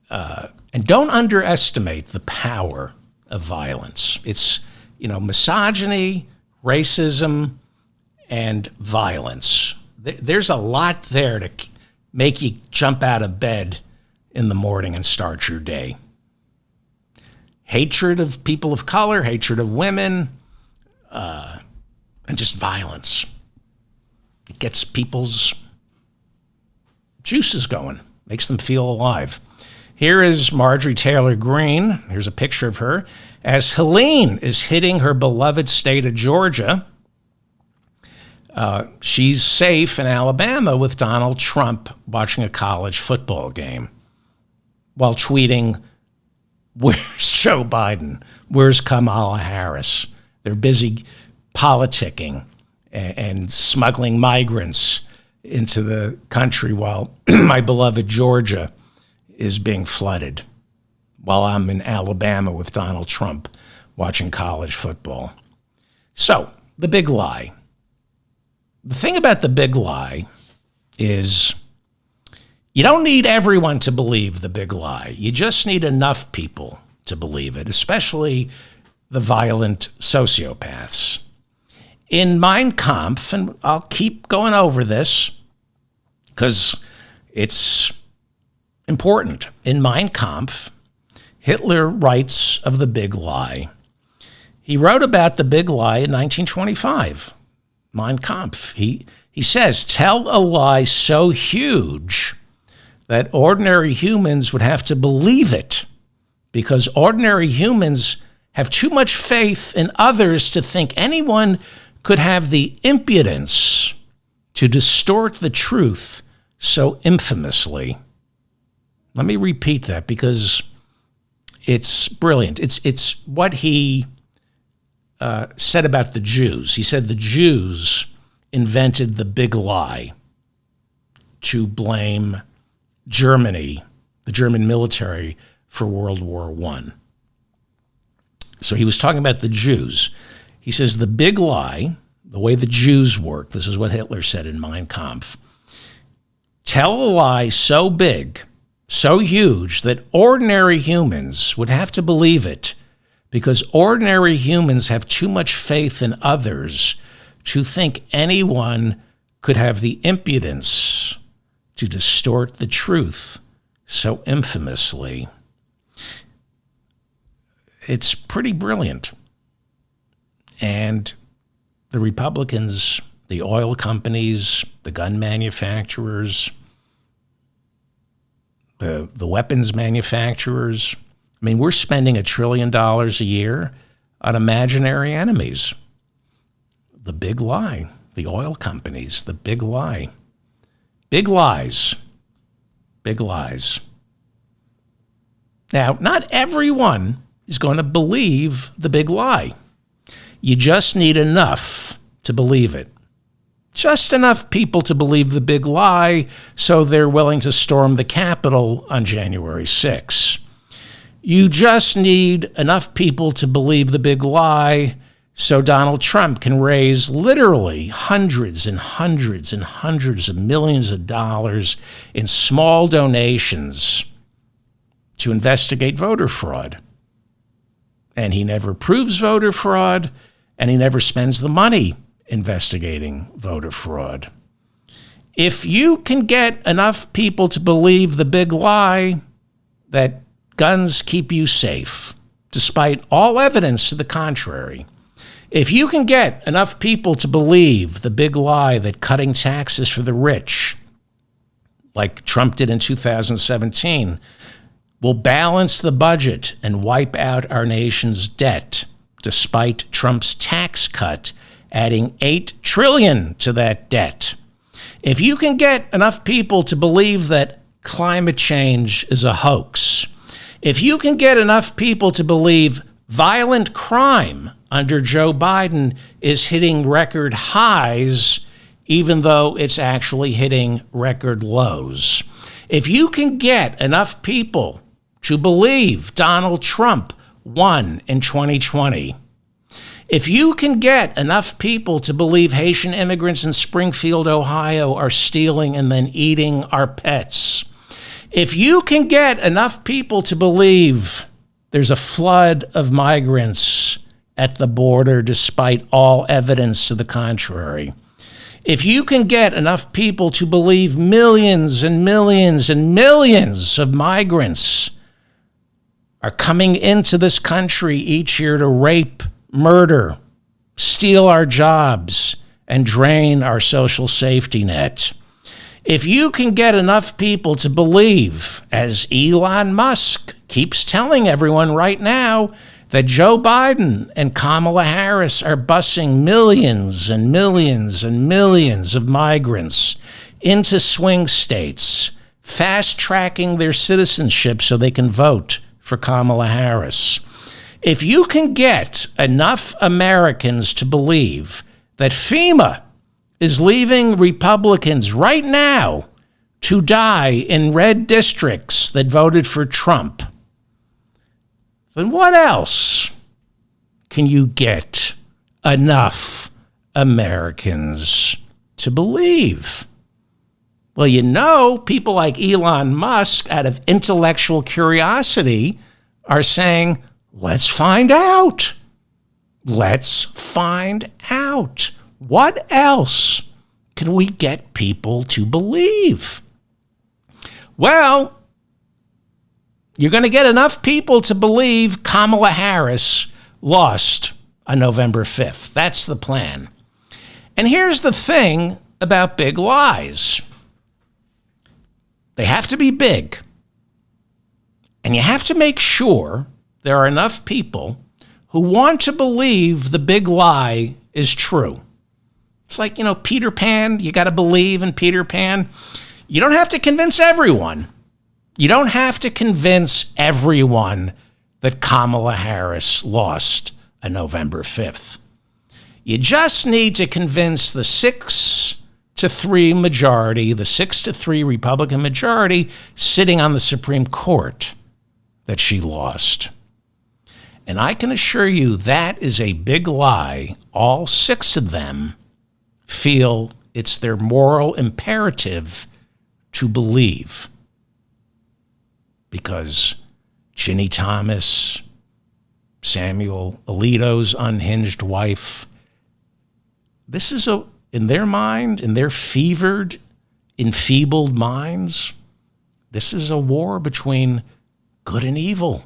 And don't underestimate the power of violence. It's, misogyny, racism, and violence. There's a lot there to make you jump out of bed in the morning and start your day. Hatred of people of color, hatred of women, and just violence. It gets people's juices going, makes them feel alive. Here is Marjorie Taylor Greene. Here's a picture of her as Helene is hitting her beloved state of Georgia. She's safe in Alabama with Donald Trump watching a college football game while tweeting, "Where's Joe Biden? Where's Kamala Harris?" They're busy politicking and smuggling migrants into the country while my beloved Georgia is being flooded, while I'm in Alabama with Donald Trump watching college football. So, the big lie. The thing about the big lie is you don't need everyone to believe the big lie. You just need enough people to believe it, especially the violent sociopaths. In Mein Kampf, and I'll keep going over this because it's important. In Mein Kampf, Hitler writes of the big lie. He wrote about the big lie in 1925. Mein Kampf. He says, tell a lie so huge that ordinary humans would have to believe it because ordinary humans have too much faith in others to think anyone could have the impudence to distort the truth so infamously. Let me repeat that because it's brilliant. It's what he said about the Jews. He said the Jews invented the big lie to blame Germany, the German military, for World War I. So he was talking about the Jews. He says the big lie, the way the Jews work, this is what Hitler said in Mein Kampf, tell a lie so big, so huge, that ordinary humans would have to believe it because ordinary humans have too much faith in others to think anyone could have the impudence to distort the truth so infamously. It's pretty brilliant. And the Republicans, the oil companies, the gun manufacturers, the weapons manufacturers, I mean, we're spending $1 trillion a year on imaginary enemies. The big lie, the oil companies, the big lie. Big lies. Big lies. Now, not everyone is going to believe the big lie. You just need enough to believe it. Just enough people to believe the big lie so they're willing to storm the Capitol on January 6th. You just need enough people to believe the big lie so Donald Trump can raise literally hundreds and hundreds and hundreds of millions of dollars in small donations to investigate voter fraud. And he never proves voter fraud, and he never spends the money investigating voter fraud. If you can get enough people to believe the big lie that guns keep you safe, despite all evidence to the contrary, if you can get enough people to believe the big lie that cutting taxes for the rich, like Trump did in 2017, will balance the budget and wipe out our nation's debt, despite Trump's tax cut adding $8 trillion to that debt. If you can get enough people to believe that climate change is a hoax, if you can get enough people to believe violent crime under Joe Biden is hitting record highs, even though it's actually hitting record lows, if you can get enough people to believe Donald Trump won in 2020, if you can get enough people to believe Haitian immigrants in Springfield, Ohio are stealing and then eating our pets, if you can get enough people to believe there's a flood of migrants at the border despite all evidence to the contrary, If you can get enough people to believe millions and millions and millions of migrants are coming into this country each year to rape, murder, steal our jobs, and drain our social safety net. If you can get enough people to believe, as Elon Musk keeps telling everyone right now, that Joe Biden and Kamala Harris are busing millions and millions and millions of migrants into swing states, fast-tracking their citizenship so they can vote for Kamala Harris. If you can get enough Americans to believe that FEMA is leaving Republicans right now to die in red districts that voted for Trump, then what else can you get enough Americans to believe? Well, you know, people like Elon Musk, out of intellectual curiosity, are saying, let's find out. Let's find out. What else can we get people to believe? Well, you're going to get enough people to believe Kamala Harris lost on November 5th. That's the plan. And here's the thing about big lies. They have to be big. And you have to make sure there are enough people who want to believe the big lie is true. It's like, Peter Pan. You got to believe in Peter Pan. You don't have to convince everyone. You don't have to convince everyone that Kamala Harris lost on November 5th. You just need to convince the 6-3 majority, the 6-3 Republican majority sitting on the Supreme Court, that she lost. And I can assure you that is a big lie. All 6 of them feel it's their moral imperative to believe. Because Ginny Thomas, Samuel Alito's unhinged wife, this is in their mind, in their fevered, enfeebled minds, this is a war between good and evil.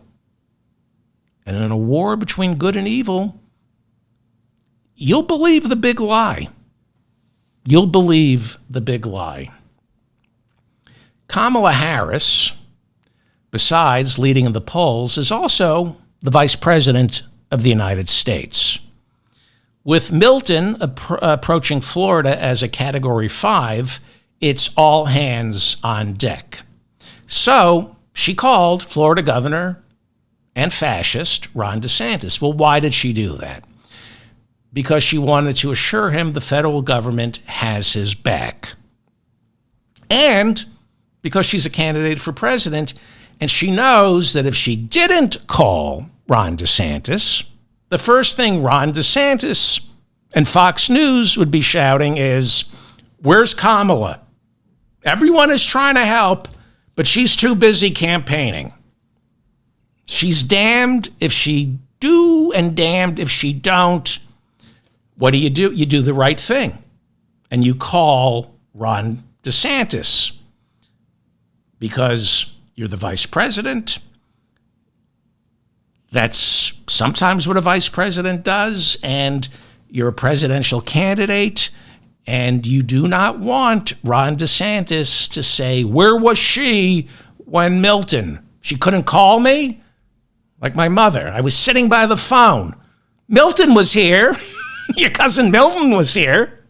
And in a war between good and evil, you'll believe the big lie. You'll believe the big lie. Kamala Harris, besides leading in the polls, is also the vice president of the United States. With Milton approaching Florida as a Category 5, it's all hands on deck. So she called Florida Governor and fascist Ron DeSantis. Well, why did she do that? Because she wanted to assure him the federal government has his back. And because she's a candidate for president, and she knows that if she didn't call Ron DeSantis, the first thing Ron DeSantis and Fox News would be shouting is, where's Kamala? Everyone is trying to help, but she's too busy campaigning. She's damned if she do and damned if she don't. What do? You do the right thing. And you call Ron DeSantis because you're the vice president. That's sometimes what a vice president does. And you're a presidential candidate. And you do not want Ron DeSantis to say, where was she when Milton? She couldn't call me? Like my mother. I was sitting by the phone. Milton was here. Your cousin Milton was here.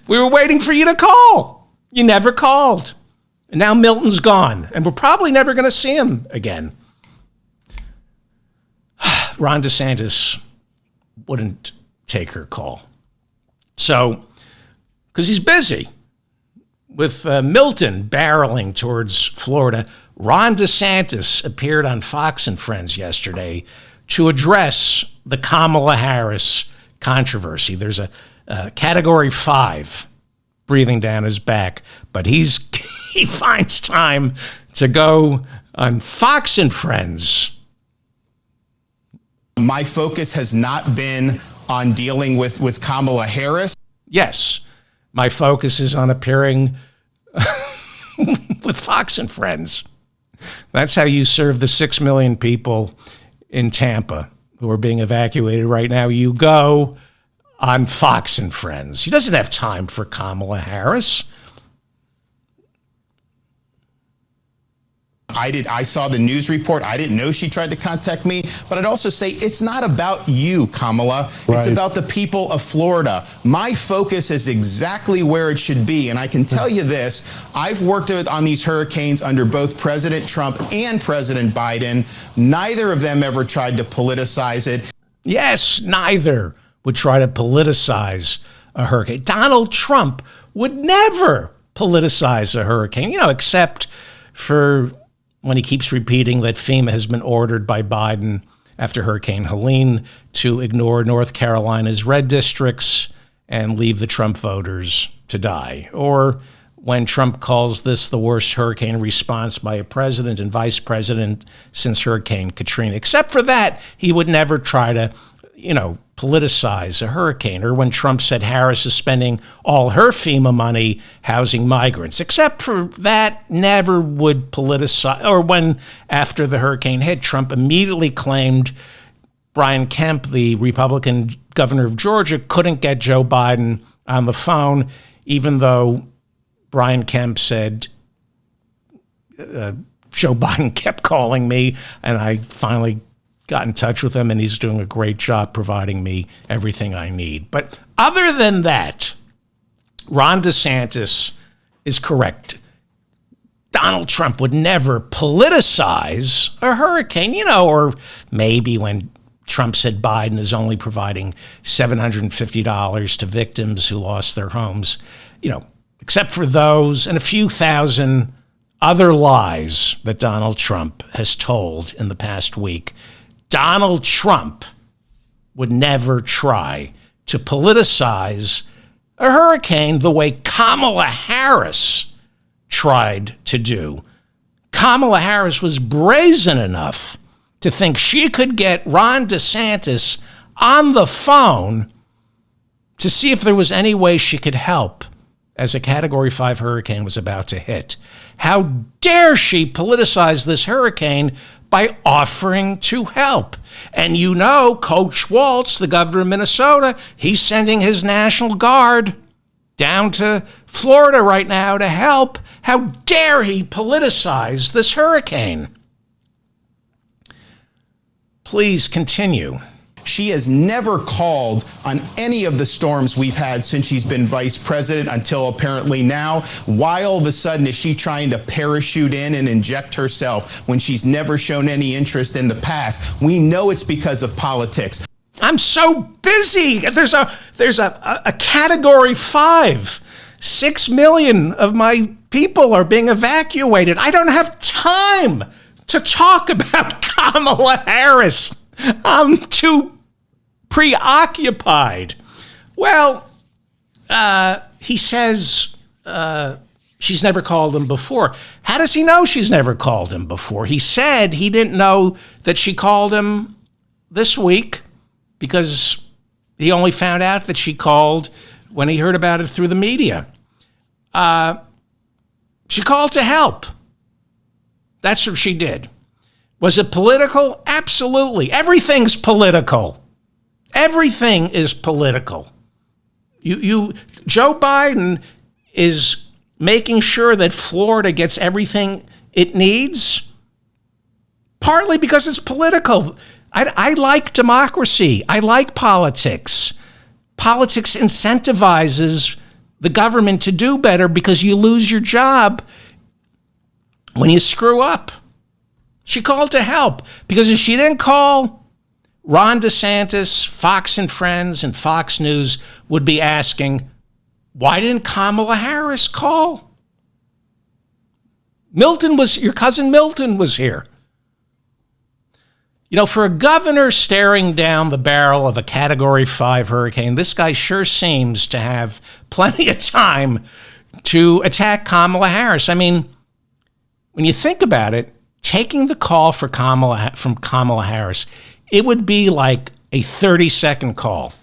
We were waiting for you to call. You never called. And now Milton's gone. And we're probably never going to see him again. Ron DeSantis wouldn't take her call. So, because he's busy with Milton barreling towards Florida, Ron DeSantis appeared on Fox and Friends yesterday to address the Kamala Harris controversy. There's a Category 5 breathing down his back, but he finds time to go on Fox and Friends. My focus has not been on dealing with Kamala Harris. Yes, My focus is on appearing with Fox and Friends. That's how you serve the 6 million people in Tampa who are being evacuated right now. You go on Fox and Friends. He doesn't have time for Kamala Harris. I saw the news report. I didn't know she tried to contact me. But I'd also say it's not about you, Kamala. It's about the people of Florida. My focus is exactly where it should be. And I can tell you this, I've worked on these hurricanes under both President Trump and President Biden. Neither of them ever tried to politicize it. Yes, neither would try to politicize a hurricane. Donald Trump would never politicize a hurricane, except for when he keeps repeating that FEMA has been ordered by Biden after Hurricane Helene to ignore North Carolina's red districts and leave the Trump voters to die. Or when Trump calls this the worst hurricane response by a president and vice president since Hurricane Katrina. Except for that, he would never try to, politicize a hurricane. Or when Trump said Harris is spending all her FEMA money housing migrants. Except for that, never would politicize. Or when, after the hurricane hit, Trump immediately claimed Brian Kemp, the Republican governor of Georgia, couldn't get Joe Biden on the phone, even though Brian Kemp said, Joe Biden kept calling me, and I finally got in touch with him, and he's doing a great job providing me everything I need. But other than that, Ron DeSantis is correct. Donald Trump would never politicize a hurricane, or maybe when Trump said Biden is only providing $750 to victims who lost their homes, except for those and a few thousand other lies that Donald Trump has told in the past week. Donald Trump would never try to politicize a hurricane the way Kamala Harris tried to do. Kamala Harris was brazen enough to think she could get Ron DeSantis on the phone to see if there was any way she could help as a Category 5 hurricane was about to hit. How dare she politicize this hurricane by offering to help? And Coach Waltz, the governor of Minnesota, he's sending his National Guard down to Florida right now to help. How dare he politicize this hurricane? Please continue. She has never called on any of the storms we've had since she's been vice president until apparently now. Why all of a sudden is she trying to parachute in and inject herself when she's never shown any interest in the past? We know it's because of politics. I'm so busy. There's a Category 5. 6 million of my people are being evacuated. I don't have time to talk about Kamala Harris. I'm too preoccupied. Well, he says she's never called him before. How does he know she's never called him before? He said he didn't know that she called him this week because he only found out that she called when he heard about it through the media. She called to help. That's what she did. Was it political? Absolutely. Everything's political. Everything is political. Joe Biden is making sure that Florida gets everything it needs, partly because it's political. I like democracy. I like politics. Politics incentivizes the government to do better because you lose your job when you screw up. She called to help because if she didn't call, Ron DeSantis, Fox and Friends, and Fox News would be asking, why didn't Kamala Harris call? Your cousin Milton was here. For a governor staring down the barrel of a Category 5 hurricane, this guy sure seems to have plenty of time to attack Kamala Harris. I mean, when you think about it, taking the call from Kamala Harris, it would be like a 30-second call.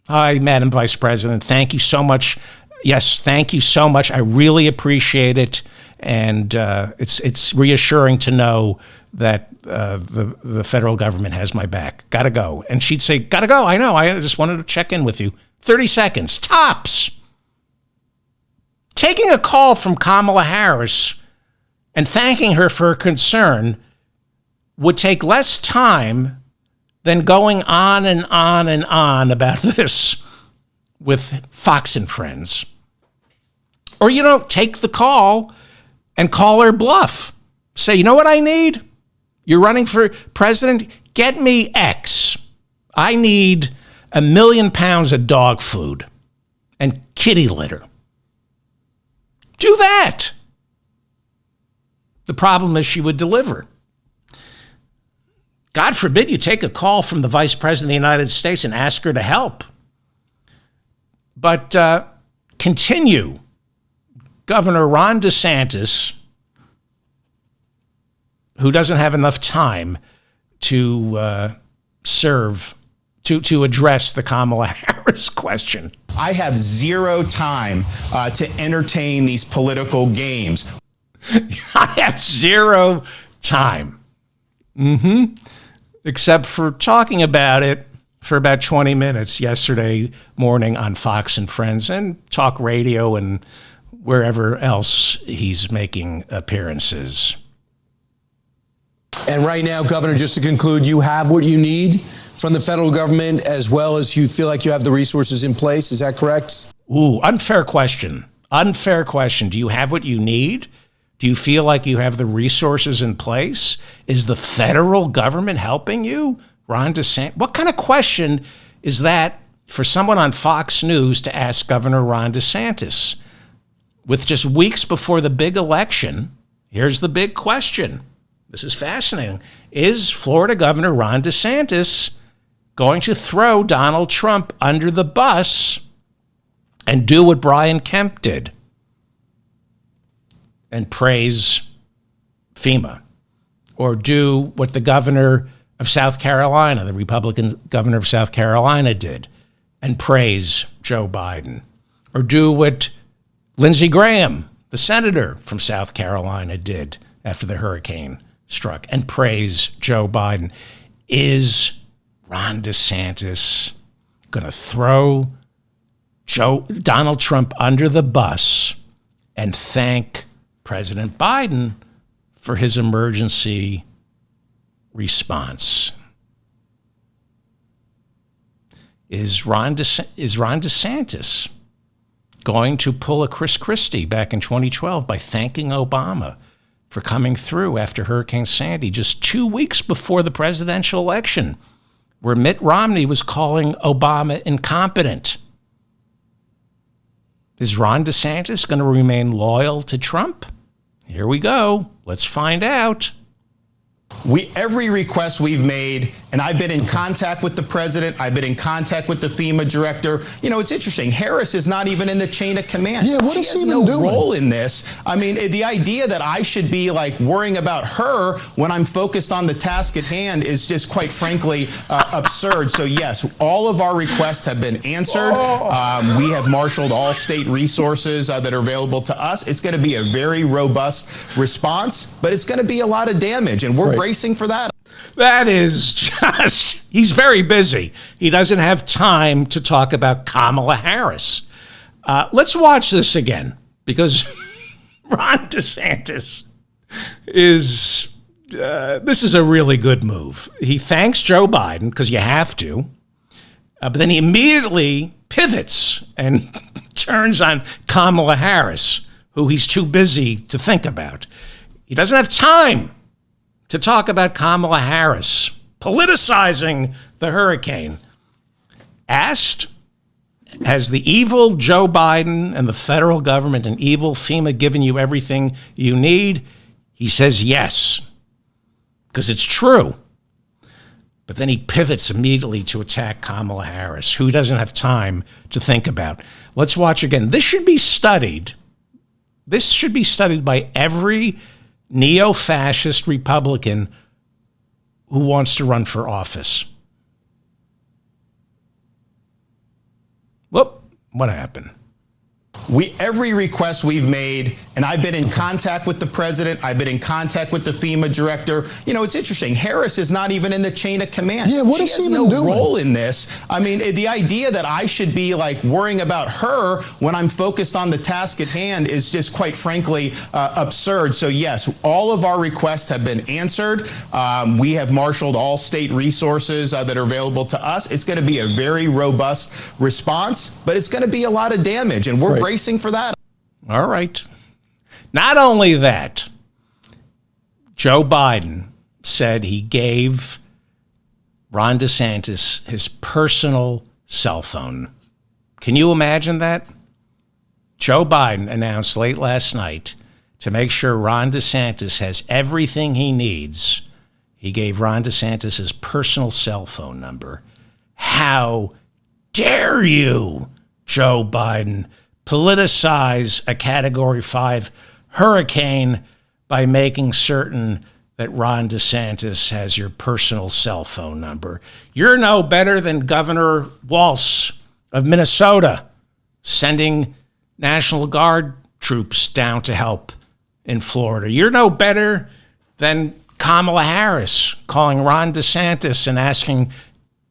Hi, Madam Vice President. Thank you so much Yes, thank you so much. I really appreciate it. And it's reassuring to know that the federal government has my back. Gotta go. And she'd say, gotta go. I know. I just wanted to check in with you. 30 seconds, tops. Taking a call from Kamala Harris and thanking her for her concern would take less time than going on and on and on about this with Fox and Friends. Or, take the call and call her bluff. Say, you know what I need? You're running for president? Get me X. I need 1 million pounds of dog food and kitty litter. Do that. The problem is she would deliver. God forbid you take a call from the Vice President of the United States and ask her to help. But continue. Governor Ron DeSantis, who doesn't have enough time to address the Kamala Harris question. I have zero time to entertain these political games. I have zero time. Except for talking about it for about 20 minutes yesterday morning on Fox and Friends and talk radio and wherever else he's making appearances. And right now, Governor, just to conclude, you have what you need from the federal government as well as you feel like you have the resources in place. Is that correct? Ooh, unfair question. Unfair question. Do you have what you need? Do you feel like you have the resources in place? Is the federal government helping you? Ron DeSantis? What kind of question is that for someone on Fox News to ask Governor Ron DeSantis? With just weeks before the big election, here's the big question. This is fascinating. Is Florida Governor Ron DeSantis going to throw Donald Trump under the bus and do what Brian Kemp did and praise FEMA, or do what the governor of South Carolina, the Republican governor of South Carolina, did and praise Joe Biden, or do what Lindsey Graham, the senator from South Carolina, did after the hurricane struck and praise Joe Biden? Is Ron DeSantis going to throw Donald Trump under the bus and thank President Biden for his emergency response? Is Ron DeSantis going to pull a Chris Christie back in 2012 by thanking Obama for coming through after Hurricane Sandy just 2 weeks before the presidential election, where Mitt Romney was calling Obama incompetent? Is Ron DeSantis going to remain loyal to Trump? Here we go. Let's find out. Every request we've made, and I've been in contact with the president, I've been in contact with the FEMA director. It's interesting. Harris is not even in the chain of command. Yeah, what is she has even no doing? role in this. I mean, the idea that I should be worrying about her when I'm focused on the task at hand is just, quite frankly, absurd. So yes, all of our requests have been answered. We have marshaled all state resources that are available to us. It's going to be a very robust response, but it's going to be a lot of damage, and we're bracing for that. That is just, he's very busy. He doesn't have time to talk about Kamala Harris. Let's watch this again, because Ron DeSantis is, this is a really good move. He thanks Joe Biden, because you have to, but then he immediately pivots and turns on Kamala Harris, who he's too busy to think about. He doesn't have time to talk about Kamala Harris politicizing the hurricane. Asked, has the evil Joe Biden and the federal government and evil FEMA given you everything you need? He says yes, because it's true. But then he pivots immediately to attack Kamala Harris, who doesn't have time to think about. Let's watch again. This should be studied. This should be studied by every neo-fascist Republican who wants to run for office. Whoop, what happened? Every request we've made, and I've been in contact with the president, I've been in contact with the FEMA director. You know, it's interesting. Harris is not even in the chain of command. Yeah, what she is she has even no doing? role in this. I mean, the idea that I should be like worrying about her when I'm focused on the task at hand is just, quite frankly, absurd. So yes, all of our requests have been answered. We have marshaled all state resources that are available to us. It's going to be a very robust response, but it's going to be a lot of damage, and we're bracing for that. All right. Not only that, Joe Biden said he gave Ron DeSantis his personal cell phone. Can you imagine that? Joe Biden announced late last night to make sure Ron DeSantis has everything he needs. He gave Ron DeSantis his personal cell phone number. How dare you, Joe Biden, politicize a Category 5 hurricane by making certain that Ron DeSantis has your personal cell phone number. You're no better than Governor Walz of Minnesota sending National Guard troops down to help in Florida. You're no better than Kamala Harris calling Ron DeSantis and asking,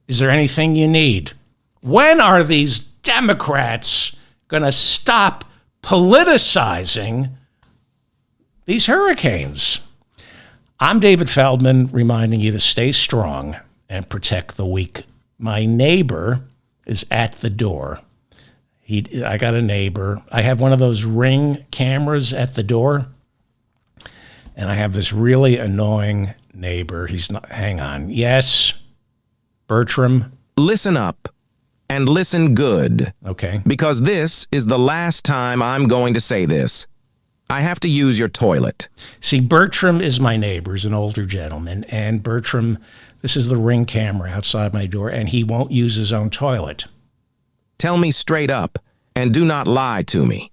is there anything you need? When are these Democrats going to stop politicizing these hurricanes? I'm David Feldman, reminding you to stay strong and protect the weak. My neighbor is at the door. I got a neighbor. I have one of those Ring cameras at the door, and I have this really annoying neighbor. He's not. Hang on. Yes, Bertram. Listen up. And listen good. Okay. Because this is the last time I'm going to say this. I have to use your toilet. See, Bertram is my neighbor. He's an older gentleman. And Bertram, this is the Ring camera outside my door, and he won't use his own toilet. Tell me straight up, and do not lie to me.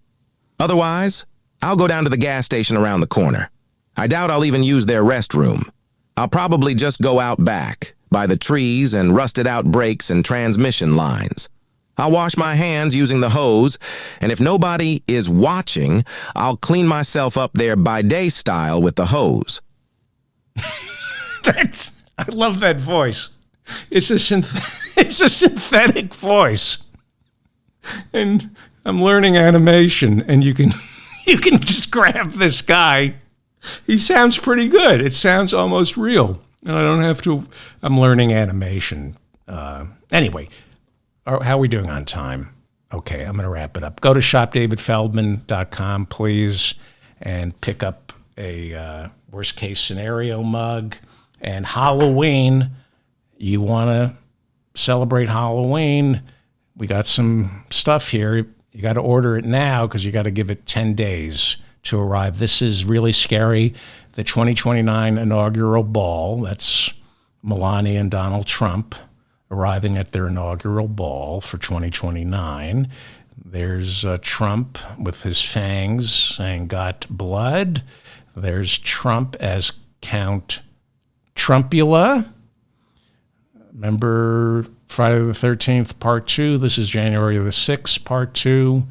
Otherwise, I'll go down to the gas station around the corner. I doubt I'll even use their restroom. I'll probably just go out back, by the trees and rusted-out brakes and transmission lines. I'll wash my hands using the hose, and if nobody is watching, I'll clean myself up there bidet style with the hose. I love that voice. It's a synthetic voice. And I'm learning animation, and you can just grab this guy. He sounds pretty good. It sounds almost real. And I don't have to, I'm learning animation. Anyway, how are we doing on time? Okay, I'm going to wrap it up. Go to shopdavidfeldman.com, please, and pick up a worst case scenario mug. And Halloween, you want to celebrate Halloween, we got some stuff here. You got to order it now because you got to give it 10 days to arrive. This is really scary. The 2029 inaugural ball, that's Melania and Donald Trump arriving at their inaugural ball for 2029. There's Trump with his fangs saying, got blood. There's Trump as Count Trumpula. Remember Friday the 13th, Part 2. This is January the 6th, Part 2.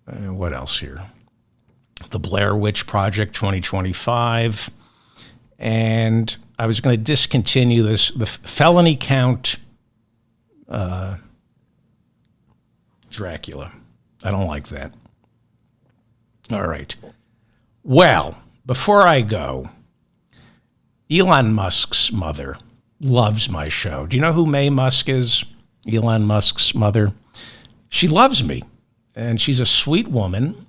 What else here? The Blair Witch Project 2025. And I was going to discontinue this, the felony count Dracula. I don't like that. All right. Well, before I go, Elon Musk's mother loves my show. Do you know who May Musk is? Elon Musk's mother. She loves me, and she's a sweet woman.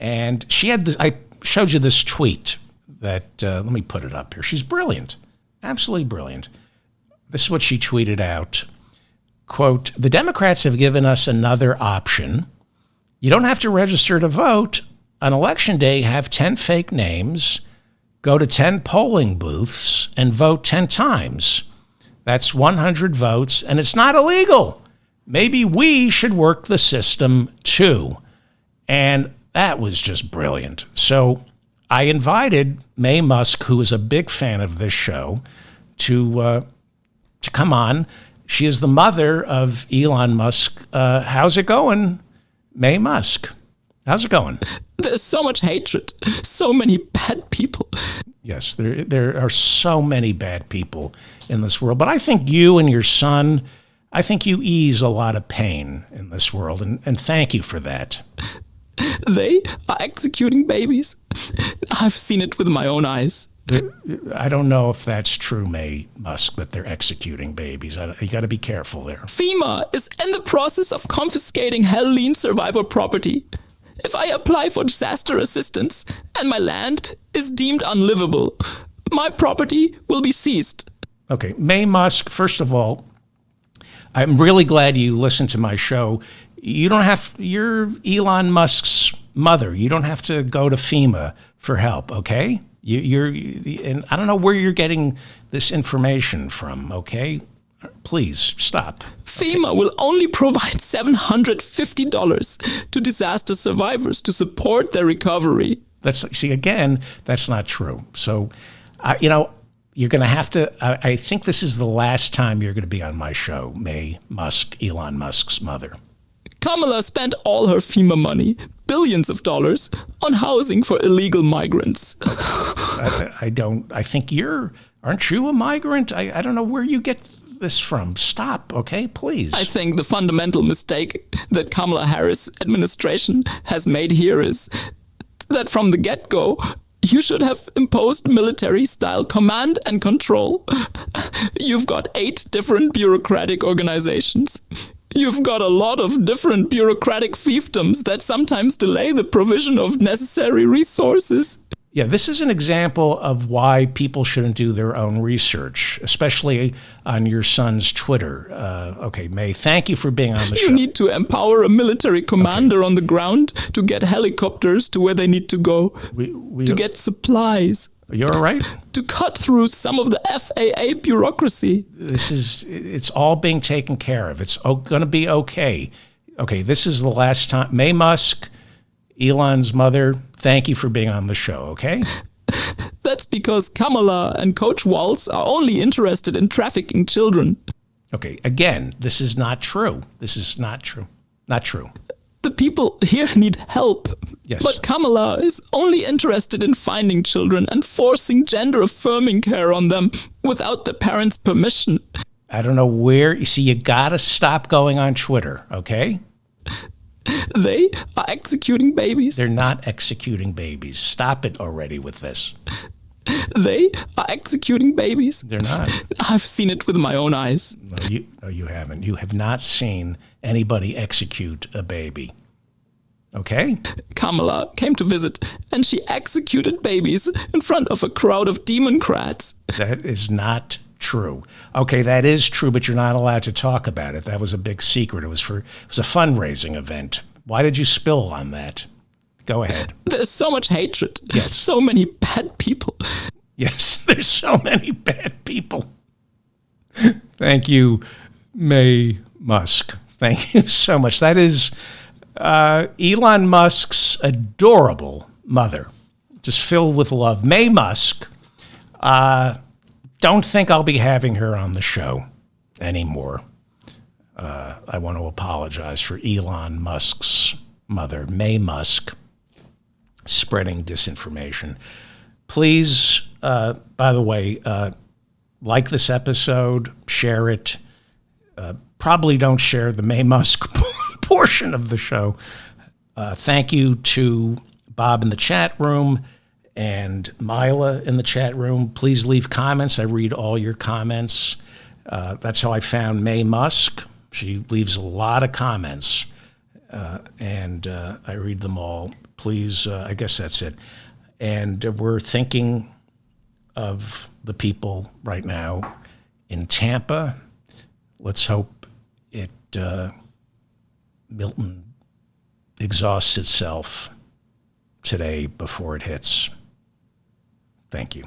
And she had this, I showed you this tweet that, let me put it up here. She's brilliant, absolutely brilliant. This is what she tweeted out. Quote, the Democrats have given us another option. You don't have to register to vote. On election day, have 10 fake names, go to 10 polling booths, and vote 10 times. That's 100 votes, and it's not illegal. Maybe we should work the system too. And that was just brilliant. So I invited May Musk, who is a big fan of this show, to come on. She is the mother of Elon Musk. How's it going, May Musk. How's it going? There's so much hatred, so many bad people. Yes, there are so many bad people in this world. But I think you and your son, I think you ease a lot of pain in this world. And thank you for that. They are executing babies. I've seen it with my own eyes. I don't know if that's true, May Musk, that they're executing babies. You got to be careful there. FEMA is in the process of confiscating Hellene survivor property. If I apply for disaster assistance and my land is deemed unlivable, my property will be seized. Okay, May Musk, first of all, I'm really glad you listened to my show. You're Elon Musk's mother. You don't have to go to FEMA for help, okay? And I don't know where you're getting this information from, okay? Please stop. FEMA will only provide $750 to disaster survivors to support their recovery. Again, that's not true. So, you're going to have to, I think this is the last time you're going to be on my show, May Musk, Elon Musk's mother. Kamala spent all her FEMA money, billions of dollars, on housing for illegal migrants. I think aren't you a migrant? I don't know where you get this from. Stop, okay, please. I think the fundamental mistake that Kamala Harris administration has made here is that from the get-go, you should have imposed military-style command and control. You've got 8 different bureaucratic organizations. You've got a lot of different bureaucratic fiefdoms that sometimes delay the provision of necessary resources. Yeah, this is an example of why people shouldn't do their own research, especially on your son's Twitter. Okay, May, thank you for being on the show. You need to empower a military commander on the ground to get helicopters to where they need to go, to get supplies. Are you all right? To cut through some of the FAA bureaucracy. It's all being taken care of. It's going to be okay. Okay, this is the last time. May Musk, Elon's mother, thank you for being on the show, okay? That's because Kamala and Coach Waltz are only interested in trafficking children. Okay, again, this is not true. This is not true. Not true. The people here need help. Yes. But Kamala is only interested in finding children and forcing gender-affirming care on them without the parents' permission. I don't know where. You see, you got to stop going on Twitter, okay? They are executing babies. They're not executing babies. Stop it already with this. They are executing babies. They're not. I've seen it with my own eyes. No, you haven't. You have not seen anybody execute a baby. Okay? Kamala came to visit, and she executed babies in front of a crowd of Democrats. That is not true. Okay, that is true, but you're not allowed to talk about it. That was a big secret. It was a fundraising event. Why did you spill on that? Go ahead. There's so much hatred. Yes. So many bad people. Yes, there's so many bad people. Thank you, May Musk. Thank you so much. That is Elon Musk's adorable mother, just filled with love. May Musk, don't think I'll be having her on the show anymore. I want to apologize for Elon Musk's mother, May Musk, spreading disinformation. Please, by the way, like this episode, share it. Probably don't share the May Musk portion of the show. Thank you to Bob in the chat room and Mila in the chat room. Please leave comments. I read all your comments. That's how I found May Musk. She leaves a lot of comments, and I read them all. Please, I guess that's it. And we're thinking of the people right now in Tampa. Let's hope Milton exhausts itself today before it hits. Thank you.